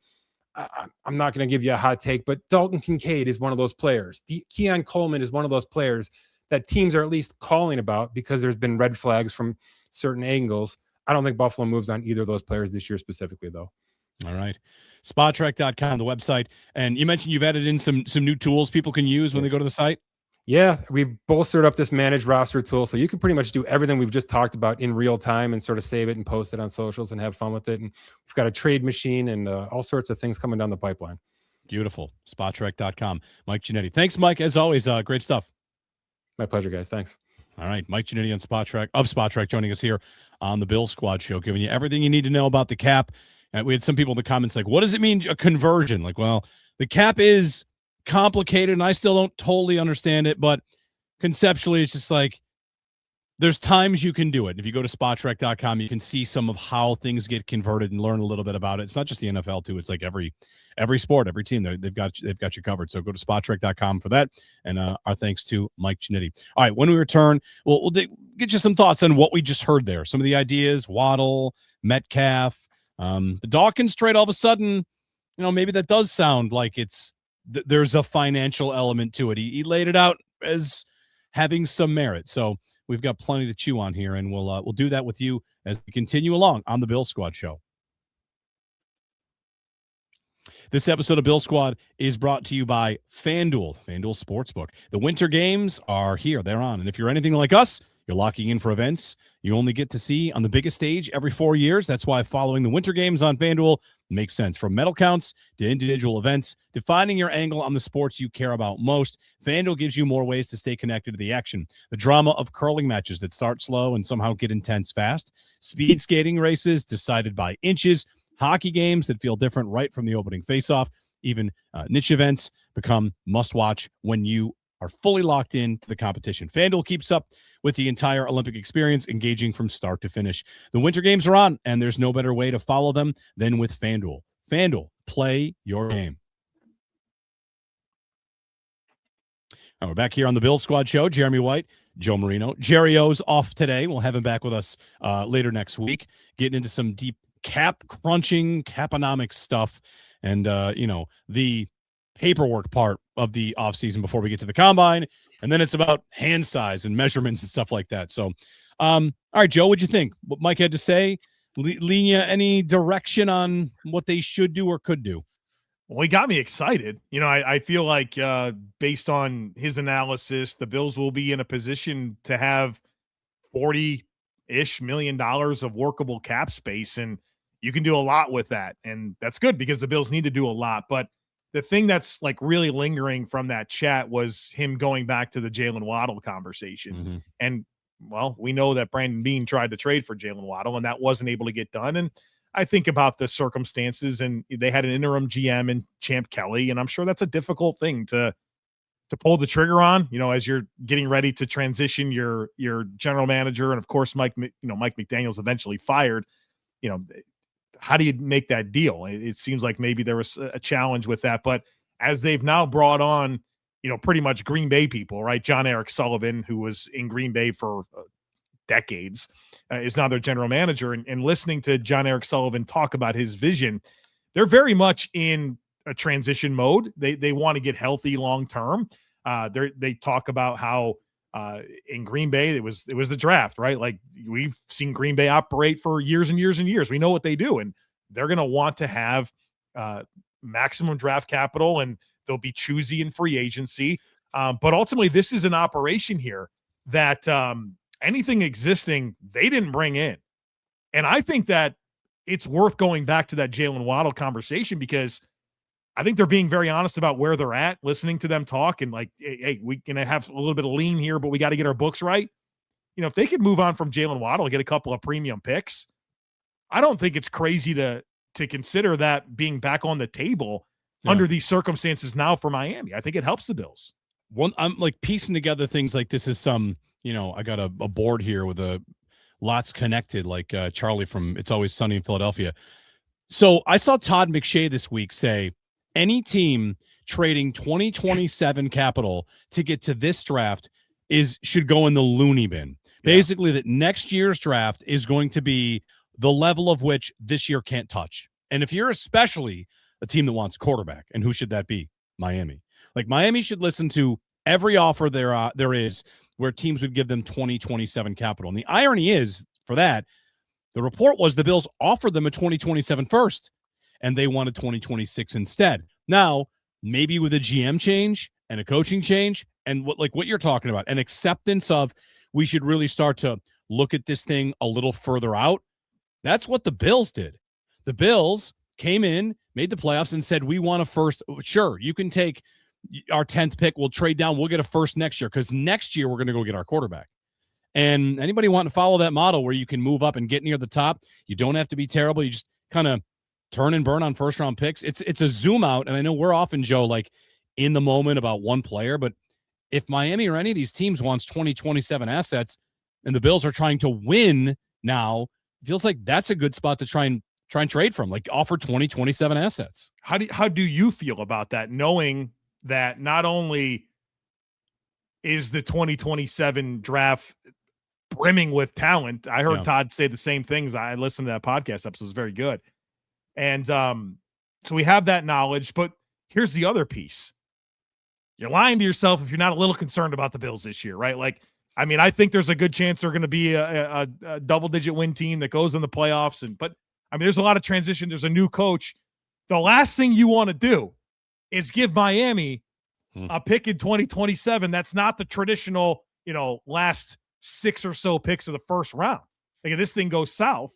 I'm not going to give you a hot take, but Dalton Kincaid is one of those players. Keon Coleman is one of those players that teams are at least calling about because there's been red flags from certain angles. I don't think Buffalo moves on either of those players this year specifically, though. All right. Spotrac.com, the website. And you mentioned you've added in some new tools people can use when they go to the site. Yeah, we've bolstered up this managed roster tool, so you can pretty much do everything we've just talked about in real time and sort of save it and post it on socials and have fun with it. And we've got a trade machine and all sorts of things coming down the pipeline. Beautiful. Spotrac.com. Mike Ginnitti. Thanks, Mike. As always, great stuff. My pleasure, guys. Thanks. All right. Mike Ginnitti on Spotrac joining us here on the Bill Squad Show, giving you everything you need to know about the cap And we had some people in the comments like, what does it mean, a conversion? Like, well, the cap is complicated, and I still don't totally understand it, but conceptually, it's just like, there's times you can do it. If you go to Spotrac.com, you can see some of how things get converted and learn a little bit about it. It's not just the NFL too. It's like every sport, every team. They've got you covered. So go to Spotrac.com for that. And our thanks to Mike Ginnitti. All right, when we return, we'll get you some thoughts on what we just heard there. Some of the ideas: Waddle, Metcalf, the Dawkins trade. All of a sudden, maybe that does sound like there's a financial element to it. He laid it out as having some merit. So we've got plenty to chew on here, and we'll do that with you as we continue along on the Bill Squad Show. This episode of Bill Squad is brought to you by FanDuel Sportsbook. The winter games are here. They're on. And if you're anything like us, you're locking in for events you only get to see on the biggest stage every 4 years. That's why following the winter games on FanDuel makes sense. From medal counts to individual events, to finding your angle on the sports you care about most, FanDuel gives you more ways to stay connected to the action. The drama of curling matches that start slow and somehow get intense fast, speed skating races decided by inches, hockey games that feel different right from the opening faceoff, even niche events become must-watch when you are fully locked into the competition. FanDuel keeps up with the entire Olympic experience, engaging from start to finish. The winter games are on, and there's no better way to follow them than with FanDuel. FanDuel, play your game. Now we're back here on the Bill Squad Show. Jeremy White, Joe Marino. Jerry O's off today. We'll have him back with us later next week, getting into some deep cap crunching, caponomics stuff, and the paperwork part of the offseason before we get to the combine. And then it's about hand size and measurements and stuff like that. So, all right, Joe, what'd you think? What Mike had to say? Lean you any direction on what they should do or could do? Well, he got me excited. I feel like based on his analysis, the Bills will be in a position to have $40-ish million of workable cap space. And you can do a lot with that. And that's good because the Bills need to do a lot. But the thing that's like really lingering from that chat was him going back to the Jaylen Waddle conversation. Mm-hmm. And, well, we know that Brandon Beane tried to trade for Jaylen Waddle, and that wasn't able to get done. And I think about the circumstances, and they had an interim GM in Champ Kelly, and I'm sure that's a difficult thing to pull the trigger on, as you're getting ready to transition your general manager. And of course, Mike McDaniel's eventually fired. How do you make that deal? It seems like maybe there was a challenge with that, but as they've now brought on, pretty much Green Bay people, right? John Eric Sullivan, who was in Green Bay for decades, is now their general manager. And listening to John Eric Sullivan talk about his vision, they're very much in a transition mode. They want to get healthy long-term. They talk about how in Green Bay, it was the draft, right? Like, we've seen Green Bay operate for years and years and years. We know what they do, and they're going to want to have maximum draft capital, and they'll be choosy in free agency. But ultimately, this is an operation here that anything existing, they didn't bring in. And I think that it's worth going back to that Jaylen Waddle conversation, because I think they're being very honest about where they're at, listening to them talk, and like, hey, we can have a little bit of lean here, but we got to get our books right. If they could move on from Jaylen Waddle and get a couple of premium picks, I don't think it's crazy to consider that being back on the table under these circumstances now for Miami. I think it helps the Bills. I'm like piecing together things like this is some, I got a board here with lots connected, like Charlie from It's Always Sunny in Philadelphia. So I saw Todd McShay this week say, any team trading 2027 capital to get to this draft should go in the loony bin. Yeah. Basically, that next year's draft is going to be the level of which this year can't touch. And if you're especially a team that wants a quarterback, and who should that be? Miami. Like, Miami should listen to every offer there is where teams would give them 2027 capital. And the irony is, for that, the report was the Bills offered them a 2027 first, and they wanted 2026 instead. Now, maybe with a GM change and a coaching change, and what you're talking about, an acceptance of we should really start to look at this thing a little further out. That's what the Bills did. The Bills came in, made the playoffs, and said, we want a first. Sure, you can take our 10th pick. We'll trade down. We'll get a first next year, because next year we're going to go get our quarterback. And anybody wanting to follow that model where you can move up and get near the top, you don't have to be terrible. You just kind of turn and burn on first round picks. It's a zoom out. And I know we're often, Joe, like in the moment about one player, but if Miami or any of these teams wants 2027 assets and the Bills are trying to win now, it feels like that's a good spot to try and trade from, like offer 2027 assets. How do you feel about that, knowing that not only is the 2027 draft brimming with talent? I heard Todd say the same things. I listened to that podcast episode. It was very good. And so we have that knowledge, but here's the other piece. You're lying to yourself if you're not a little concerned about the Bills this year, right? Like, I mean, I think there's a good chance they're going to be a double-digit win team that goes in the playoffs. But I mean, there's a lot of transition. There's a new coach. The last thing you want to do is give Miami a pick in 2027. That's not the traditional, last 6 or so picks of the first round. Like, if this thing goes south,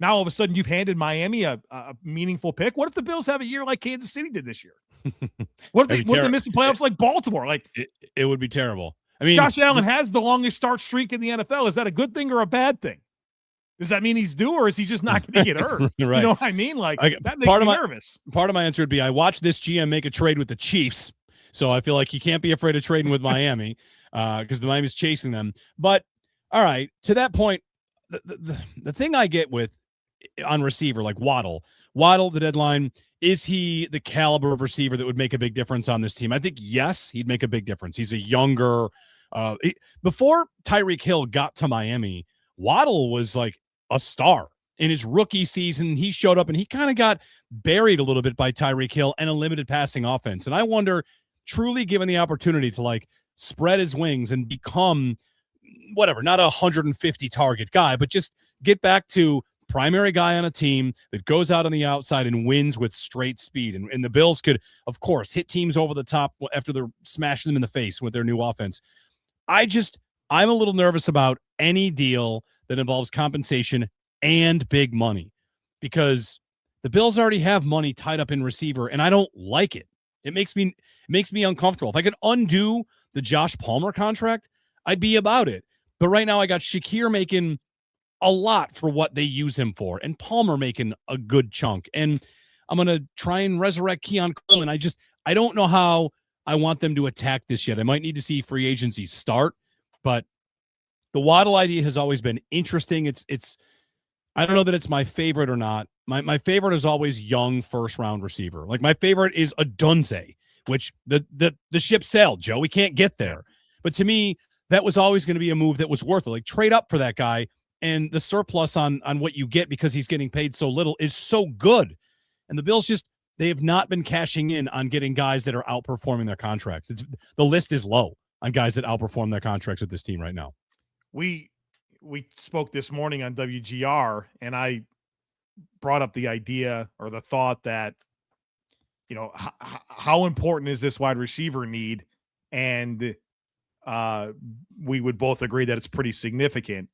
now all of a sudden you've handed Miami a meaningful pick. What if the Bills have a year like Kansas City did this year? What if they miss the playoffs like Baltimore? Like, it would be terrible. I mean, Josh Allen has the longest start streak in the NFL. Is that a good thing or a bad thing? Does that mean he's due, or is he just not going to get hurt? Right. You know what I mean? Like, that makes me nervous. Part of my answer would be I watched this GM make a trade with the Chiefs, so I feel like he can't be afraid of trading with Miami because the Miami's chasing them. But, all right, to that point, the thing I get with on receiver, like Waddle, the deadline, is he the caliber of receiver that would make a big difference on this team? I think, yes, he'd make a big difference. He's a younger before Tyreek Hill got to Miami, Waddle was like a star in his rookie season. He showed up and he kind of got buried a little bit by Tyreek Hill and a limited passing offense. And I wonder, truly given the opportunity to like spread his wings and become whatever, not a 150 target guy, but just get back to primary guy on a team that goes out on the outside and wins with straight speed. And the Bills could, of course, hit teams over the top after they're smashing them in the face with their new offense. I'm a little nervous about any deal that involves compensation and big money because the Bills already have money tied up in receiver, and I don't like it. It makes me uncomfortable. If I could undo the Josh Palmer contract, I'd be about it. But right now I got Shakir making a lot for what they use him for, and Palmer making a good chunk. And I'm going to try and resurrect Keon Coleman. I don't know how I want them to attack this yet. I might need to see free agency start, but the Waddle idea has always been interesting. It's I don't know that it's my favorite or not. My favorite is always young first round receiver. Like my favorite is a Dunze, which the ship sailed, Joe. We can't get there. But to me, that was always going to be a move that was worth it. Like trade up for that guy, and the surplus on what you get because he's getting paid so little is so good. And the Bills they have not been cashing in on getting guys that are outperforming their contracts. The list is low on guys that outperform their contracts with this team right now. We spoke this morning on WGR, and I brought up the idea or the thought that, how important is this wide receiver need? And we would both agree that it's pretty significant.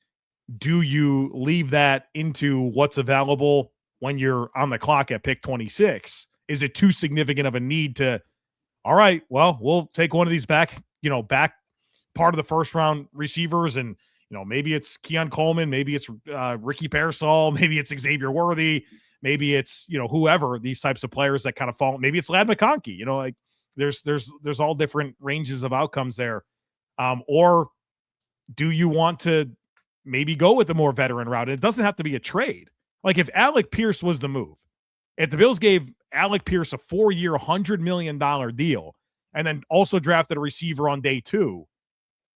Do you leave that into what's available when you're on the clock at pick 26? Is it too significant of a need to, all right, well, we'll take one of these back part of the first round receivers, and maybe it's Keon Coleman, maybe it's Ricky Pearsall, maybe it's Xavier Worthy, maybe it's whoever, these types of players that kind of fall. Maybe it's Ladd McConkey. Like there's all different ranges of outcomes there. Or do you want to maybe go with the more veteran route? And it doesn't have to be a trade. Like if Alec Pierce was the move, if the Bills gave Alec Pierce a 4-year, $100 million deal, and then also drafted a receiver on day 2,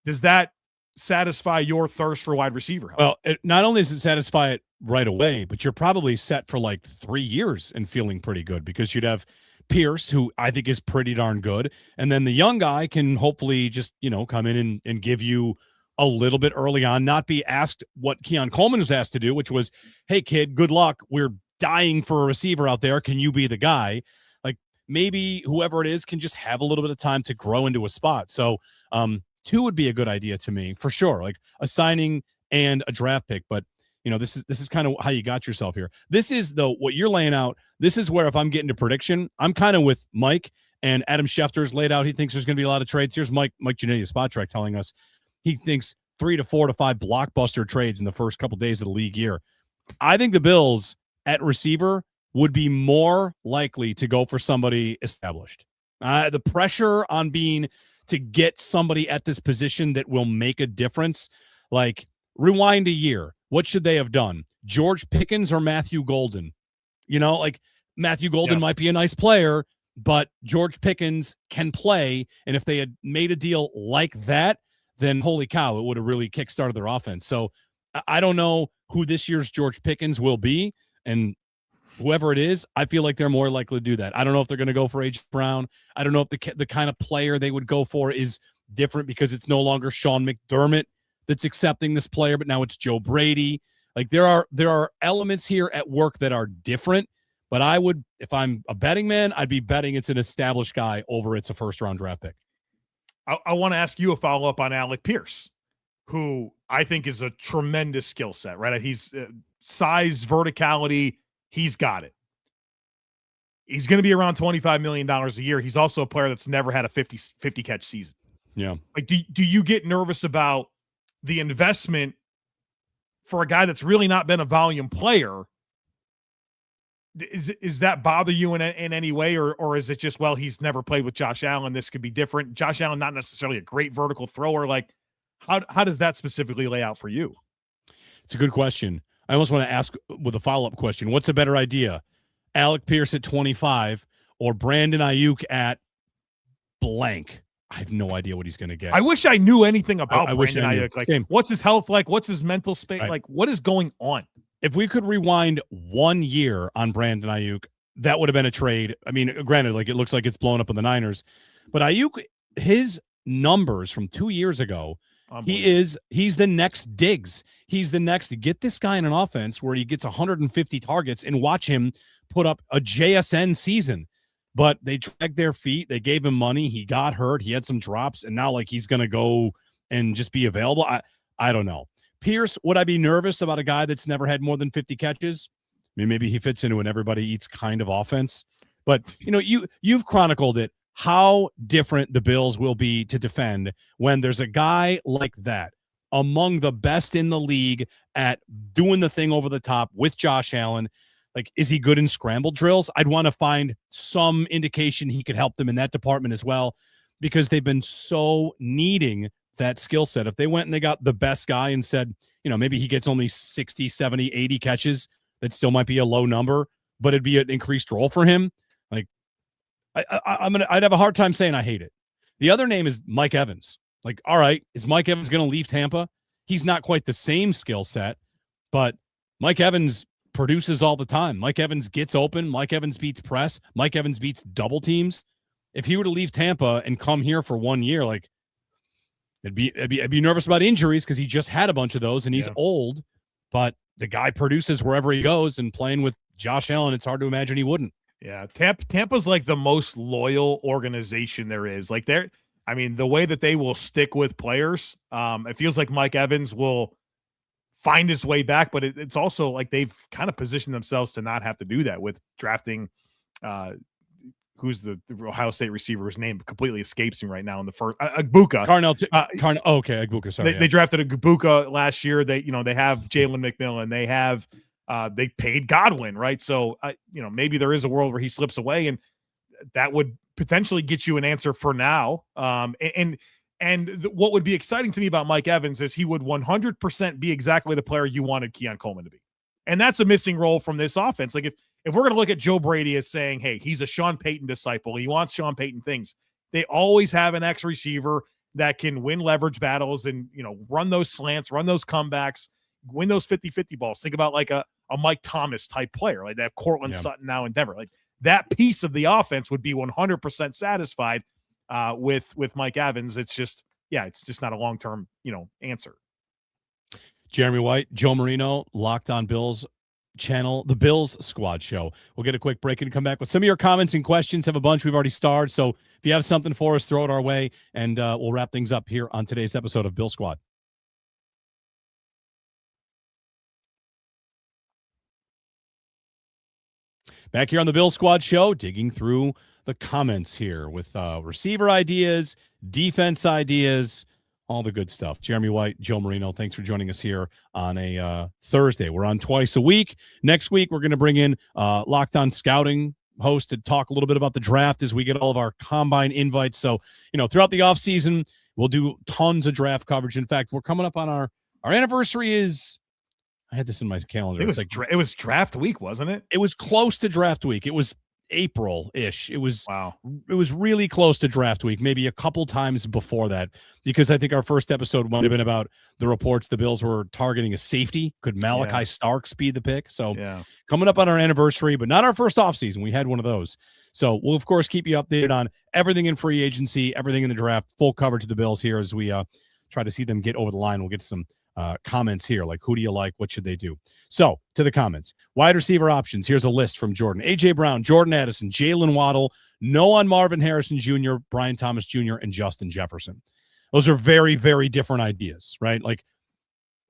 does that satisfy your thirst for wide receiver help? Well, not only does it satisfy it right away, but you're probably set for like 3 years and feeling pretty good because you'd have Pierce, who I think is pretty darn good. And then the young guy can hopefully just, come in and give you a little bit early on, not be asked what Keon Coleman was asked to do, which was, hey, kid, good luck. We're dying for a receiver out there. Can you be the guy? Like maybe whoever it is can just have a little bit of time to grow into a spot. So 2 would be a good idea to me for sure, like a signing and a draft pick. But this is kind of how you got yourself here. This is what you're laying out. This is where if I'm getting to prediction, I'm kind of with Mike, and Adam Schefter's laid out. He thinks there's going to be a lot of trades. Here's Mike Ginnitti of Spotrac telling us he thinks 3 to 4 to 5 blockbuster trades in the first couple days of the league year. I think the Bills at receiver would be more likely to go for somebody established. The pressure on Beane to get somebody at this position that will make a difference, like rewind a year. What should they have done? George Pickens or Matthew Golden? You know, like Matthew Golden might be a nice player, but George Pickens can play. And if they had made a deal like that, then holy cow, it would have really kickstarted their offense. So I don't know who this year's George Pickens will be. And whoever it is, I feel like they're more likely to do that. I don't know if they're going to go for A.J. Brown. I don't know if the kind of player they would go for is different because it's no longer Sean McDermott that's accepting this player, but now it's Joe Brady. Like there are elements here at work that are different, but I would, if I'm a betting man, I'd be betting it's an established guy over it's a first-round draft pick. I want to ask you a follow-up on Alec Pierce, who I think is a tremendous skill set, right? He's size, verticality, he's got it. He's going to be around $25 million a year. He's also a player that's never had a 50 catch season. Yeah. Like, do you get nervous about the investment for a guy that's really not been a volume player? Is that bother you in any way, or is it just, well, he's never played with Josh Allen, this could be different? Josh Allen, not necessarily a great vertical thrower. Like, how does that specifically lay out for you? It's a good question. I almost want to ask with a follow-up question. What's a better idea? Alec Pierce at 25 or Brandon Aiyuk at blank? I have no idea what he's going to get. I wish I knew anything about Brandon Aiyuk. Like, Same. what's his health like? What's his mental space? Right. Like, what is going on? If we could rewind 1 year on Brandon Aiyuk, that would have been a trade. I mean, granted, like it looks like it's blown up in the Niners, but Aiyuk, his numbers from 2 years ago, he's the next Diggs. He's the next, get this guy in an offense where he gets 150 targets and watch him put up a JSN season. But they dragged their feet. They gave him money. He got hurt. He had some drops, and now like he's going to go and just be available. I don't know. Pierce, would I be nervous about a guy that's never had more than 50 catches? I mean, maybe he fits into an everybody eats kind of offense. But, you know, you've chronicled it, how different the Bills will be to defend when there's a guy like that among the best in the league at doing the thing over the top with Josh Allen. Like, is he good in scramble drills? I'd want to find some indication he could help them in that department as well, because they've been so needing that skill set. If they went and they got the best guy and said, you know, maybe he gets only 60, 70, 80 catches, that still might be a low number, but it'd be an increased role for him. Like, I'd have a hard time saying I hate it. The other name is Mike Evans. Like, all right, is Mike Evans going to leave Tampa? He's not quite the same skill set, but Mike Evans produces all the time. Mike Evans gets open. Mike Evans beats press. Mike Evans beats double teams. If he were to leave Tampa and come here for 1 year, like, I'd be nervous about injuries because he just had a bunch of those and he's old, but the guy produces wherever he goes, and playing with Josh Allen, it's hard to imagine he wouldn't. Yeah. Tampa's like the most loyal organization there is. Like, I mean, the way that they will stick with players, it feels like Mike Evans will find his way back, but it's also like they've kind of positioned themselves to not have to do that with drafting, who's the Ohio State receiver whose name completely escapes me right now in the first, Agbuka. Agbuka. Sorry. They drafted Agbuka last year. They have Jaylen McMillan. They have, they paid Godwin, right? So, maybe there is a world where he slips away, and that would potentially get you an answer for now. What would be exciting to me about Mike Evans is he would 100% be exactly the player you wanted Keon Coleman to be. And that's a missing role from this offense. Like, if we're going to look at Joe Brady as saying, hey, he's a Sean Payton disciple, he wants Sean Payton things, they always have an X receiver that can win leverage battles and, run those slants, run those comebacks, win those 50-50 balls. Think about like a Mike Thomas type player. Like, they have Cortland Sutton now in Denver. Like, that piece of the offense would be 100% satisfied with Mike Evans. It's just not a long-term, answer. Jeremy White, Joe Marino, Locked On Bills channel, the Bills Squad Show. We'll get a quick break and come back with some of your comments and questions. Have a bunch we've already starred, so if you have something for us, throw it our way, and we'll wrap things up here on today's episode of Bill Squad. Back here on the Bill Squad Show, digging through the comments here with receiver ideas, defense ideas, All the good stuff. Jeremy White, Joe Marino, thanks for joining us here on a Thursday. We're on twice a week. Next week, we're going to bring in Locked On Scouting host to talk a little bit about the draft as we get all of our combine invites. So, throughout the offseason, we'll do tons of draft coverage. In fact, we're coming up on our anniversary is, I had this in my calendar. It was draft week, wasn't it? It was close to draft week. It was April-ish. It was really close to draft week, maybe a couple times before that, because I think our first episode might have been about the reports the Bills were targeting a safety. Could Malachi Starks be the pick? So coming up on our anniversary, but not our first offseason. We had one of those. So we'll, of course, keep you updated on everything in free agency, everything in the draft, full coverage of the Bills here as we try to see them get over the line. We'll get to some comments here, like who do you like? What should they do? So to the comments, wide receiver options. Here's a list from Jordan: AJ Brown, Jordan Addison, Jaylen Waddle, no on Marvin Harrison Jr., Brian Thomas Jr., and Justin Jefferson. Those are very, very different ideas, right? Like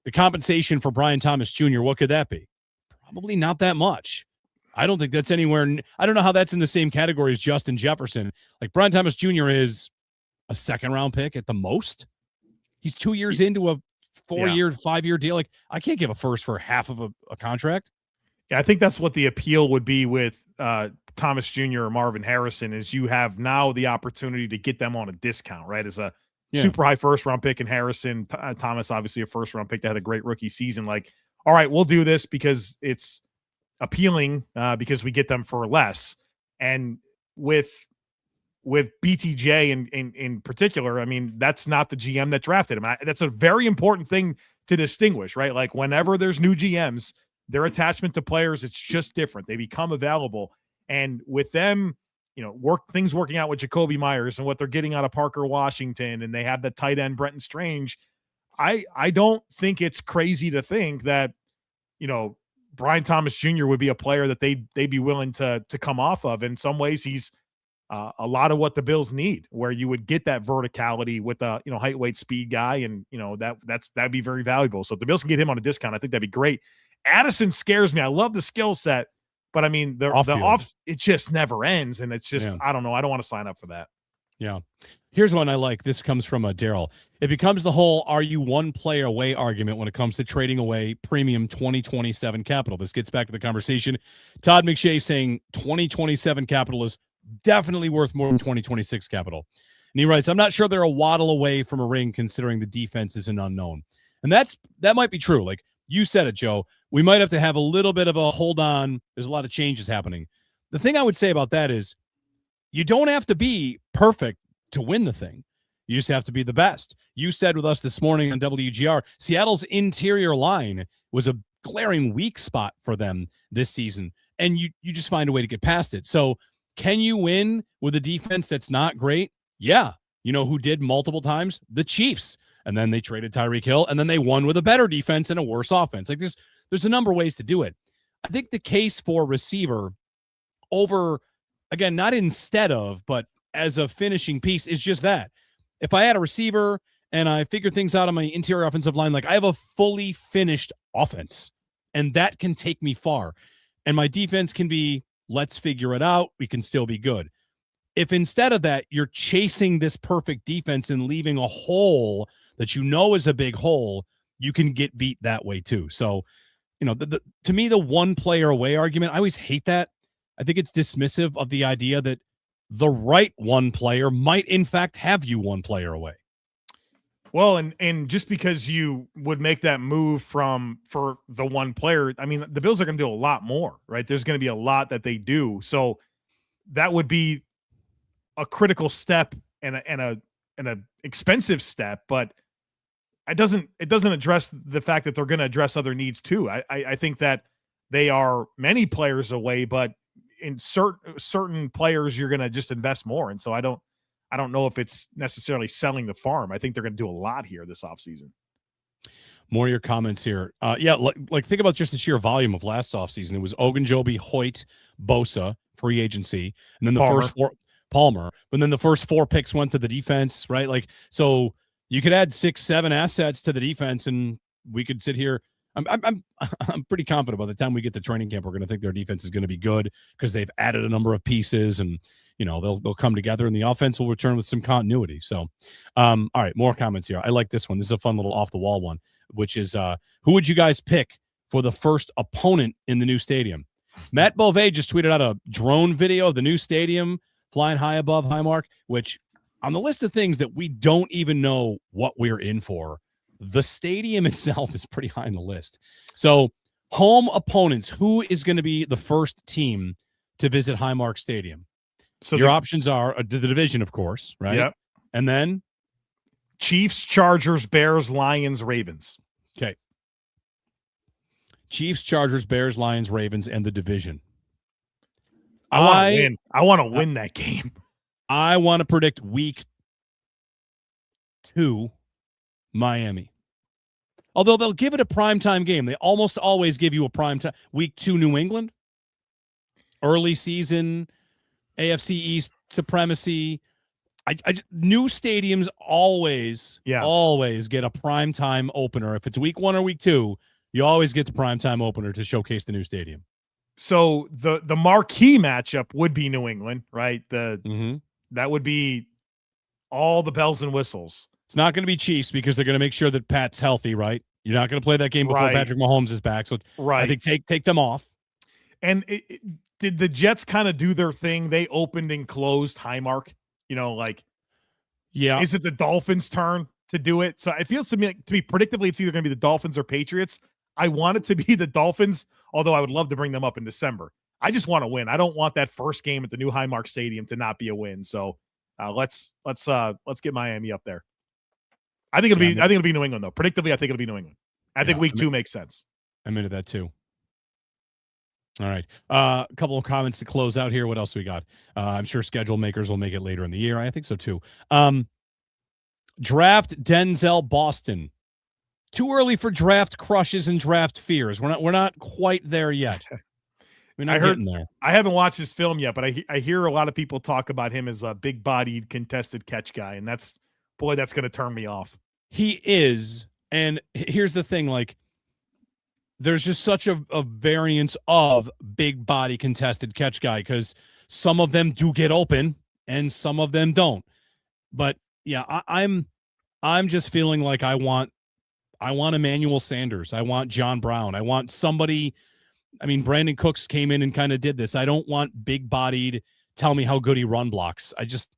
the compensation for Brian Thomas Jr., what could that be? Probably not that much. I don't think that's anywhere. I don't know how that's in the same category as Justin Jefferson. Like Brian Thomas Jr. is a second-round pick at the most. He's 2 years into a 4-year, 5-year deal. Like I can't give a first for half of a contract. Yeah, I think that's what the appeal would be with Thomas Jr. or Marvin Harrison is you have now the opportunity to get them on a discount, right? As a super high first-round pick, and Harrison, Thomas, obviously a first-round pick that had a great rookie season. Like, all right, we'll do this because it's appealing because we get them for less. And with BTJ in particular, I mean, that's not the GM that drafted him. That's a very important thing to distinguish, right? Like whenever there's new GMs, their attachment to players, it's just different. They become available. And with them, things working out with Jacoby Myers and what they're getting out of Parker Washington, and they have the tight end Brenton Strange, I don't think it's crazy to think that, Brian Thomas Jr. would be a player that they'd be willing to come off of. In some ways, he's a lot of what the Bills need, where you would get that verticality with a height, weight, speed guy, and that'd be very valuable. So if the Bills can get him on a discount, I think that'd be great. Addison scares me. I love the skill set, but I mean the off it just never ends, and it's just I don't know. I don't want to sign up for that. Yeah. Here's one I like. This comes from Daryl. It becomes the whole "are you one player away" argument when it comes to trading away premium 2027 capital. This gets back to the conversation. Todd McShay saying 2027 capital is definitely worth more than 2026 capital. And he writes, I'm not sure they're a Waddle away from a ring considering the defense is an unknown. And that might be true. Like you said it, Joe. We might have to have a little bit of a hold on. There's a lot of changes happening. The thing I would say about that is you don't have to be perfect to win the thing. You just have to be the best. You said with us this morning on WGR, Seattle's interior line was a glaring weak spot for them this season. And you just find a way to get past it. So can you win with a defense that's not great? Yeah. You know who did multiple times? The Chiefs. And then they traded Tyreek Hill, and then they won with a better defense and a worse offense. Like there's a number of ways to do it. I think the case for receiver over, again, not instead of, but as a finishing piece is just that. If I had a receiver and I figure things out on my interior offensive line, like I have a fully finished offense, and that can take me far. And my defense can be, let's figure it out. We can still be good. If instead of that, you're chasing this perfect defense and leaving a hole that is a big hole, you can get beat that way too. So, to me, the one player away argument, I always hate that. I think it's dismissive of the idea that the right one player might in fact have you one player away. Well, and just because you would make that move for the one player, I mean, the Bills are going to do a lot more, right? There's going to be a lot that they do. So that would be a critical step and a expensive step, but it doesn't address the fact that they're going to address other needs too. I think that they are many players away, but in certain players, you're going to just invest more. And so I don't know if it's necessarily selling the farm. I think they're going to do a lot here this offseason. More of your comments here. Like think about just the sheer volume of last offseason. It was Ogunjobi, Hoyt, Bosa, free agency, and then the first four, Palmer, but then the first 4 picks went to the defense, right? Like, so you could add 6-7 assets to the defense, and we could sit here. I'm pretty confident by the time we get to training camp, we're going to think their defense is going to be good because they've added a number of pieces, and they'll come together, and the offense will return with some continuity. So, all right, more comments here. I like this one. This is a fun little off the wall one, which is who would you guys pick for the first opponent in the new stadium? Matt Bovee just tweeted out a drone video of the new stadium flying high above Highmark, which on the list of things that we don't even know what we're in for, the stadium itself is pretty high on the list. So home opponents, who is going to be the first team to visit Highmark Stadium? So your options are the division, of course, right? Yep. And then Chiefs, Chargers, Bears, Lions, Ravens. Okay. Chiefs, Chargers, Bears, Lions, Ravens, and the division. I want to win. I want to win that game. I want to predict week 2, Miami. Although they'll give it a primetime game. They almost always give you a primetime. Week 2, New England. Early season, AFC East supremacy. New stadiums always get a primetime opener. If it's week 1 or week 2, you always get the primetime opener to showcase the new stadium. So the marquee matchup would be New England, right? That would be all the bells and whistles. It's not going to be Chiefs because they're going to make sure that Pat's healthy, right? You're not going to play that game before Patrick Mahomes is back. So I think take them off. And did the Jets kind of do their thing? They opened and closed Highmark. Is it the Dolphins' turn to do it? So it feels to me predictably, it's either going to be the Dolphins or Patriots. I want it to be the Dolphins, although I would love to bring them up in December. I just want to win. I don't want that first game at the new Highmark Stadium to not be a win. So let's get Miami up there. I think it'll be New England though. Predictably, I think it'll be New England. I think week 2 makes sense. I'm into that too. All right. A couple of comments to close out here. What else we got? I'm sure schedule makers will make it later in the year. I think so too. Draft Denzel Boston. Too early for draft crushes and draft fears. We're not quite there yet. We're not getting there. I haven't watched this film yet, but I hear a lot of people talk about him as a big-bodied contested catch guy, and that's going to turn me off. He is, and here's the thing: there's just such a variance of big body contested catch guy because some of them do get open and some of them don't. But yeah, I'm just feeling like I want Emmanuel Sanders. I want John Brown. I want somebody. I mean, Brandon Cooks came in and kind of did this. I don't want big bodied. Tell me how good he run blocks. I just,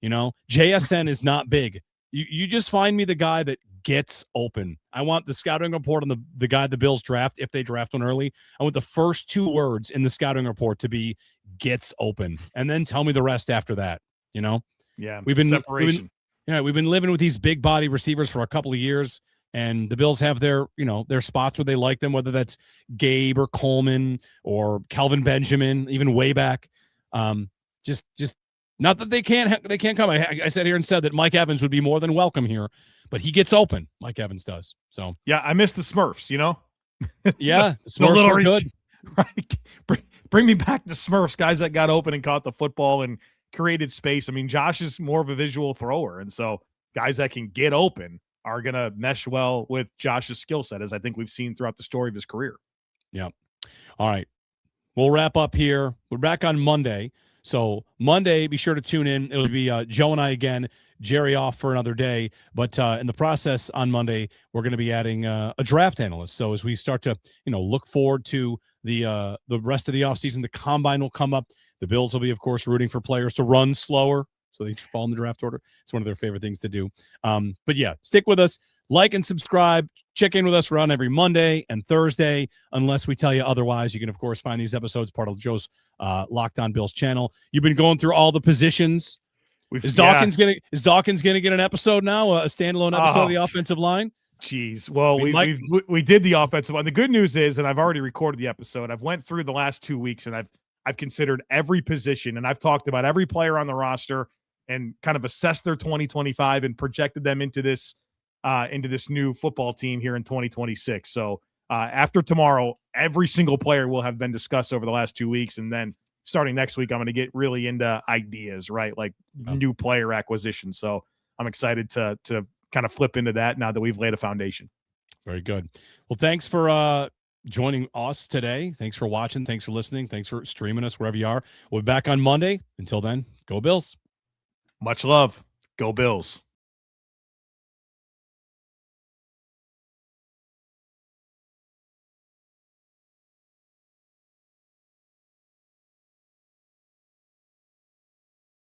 JSN is not big. You just find me the guy that gets open. I want the scouting report on the guy the Bills draft, if they draft one early. I want the first 2 words in the scouting report to be gets open, and then tell me the rest after that. Yeah, we've been separation. We've been living with these big body receivers for a couple of years, and the Bills have their spots where they like them, whether that's Gabe or Coleman or Kelvin Benjamin, even way back. Just not that they can't come. I sat here and said that Mike Evans would be more than welcome here, but he gets open. Mike Evans does. So yeah, I miss the Smurfs. Yeah, the Smurfs were good. Right, bring me back the Smurfs, guys that got open and caught the football and created space. I mean, Josh is more of a visual thrower, and so guys that can get open are going to mesh well with Josh's skill set, as I think we've seen throughout the story of his career. Yeah. All right. We'll wrap up here. We're back on Monday. So Monday, be sure to tune in. It'll be Joe and I again, Jerry off for another day. But in the process on Monday, we're going to be adding a draft analyst. So as we start to, look forward to the rest of the offseason, the combine will come up. The Bills will be, of course, rooting for players to run slower, so they fall in the draft order. It's one of their favorite things to do. But yeah, stick with us. Like and subscribe. Check in with us around every Monday and Thursday, unless we tell you otherwise. You can, of course, find these episodes part of Joe's Locked On Bills channel. You've been going through all the positions. Is Dawkins gonna get an episode now? A standalone episode of the offensive line? Jeez. Well, we did the offensive line. The good news is, and I've already recorded the episode. I've went through the last 2 weeks, and I've considered every position, and I've talked about every player on the roster and kind of assessed their 2025 and projected them into this new football team here in 2026. So after tomorrow, every single player will have been discussed over the last 2 weeks. And then starting next week, I'm going to get really into ideas, right? Like new player acquisition. So I'm excited to kind of flip into that now that we've laid a foundation. Very good. Well, thanks for joining us today. Thanks for watching. Thanks for listening. Thanks for streaming us wherever you are. We'll be back on Monday. Until then, go Bills. Much love. Go Bills.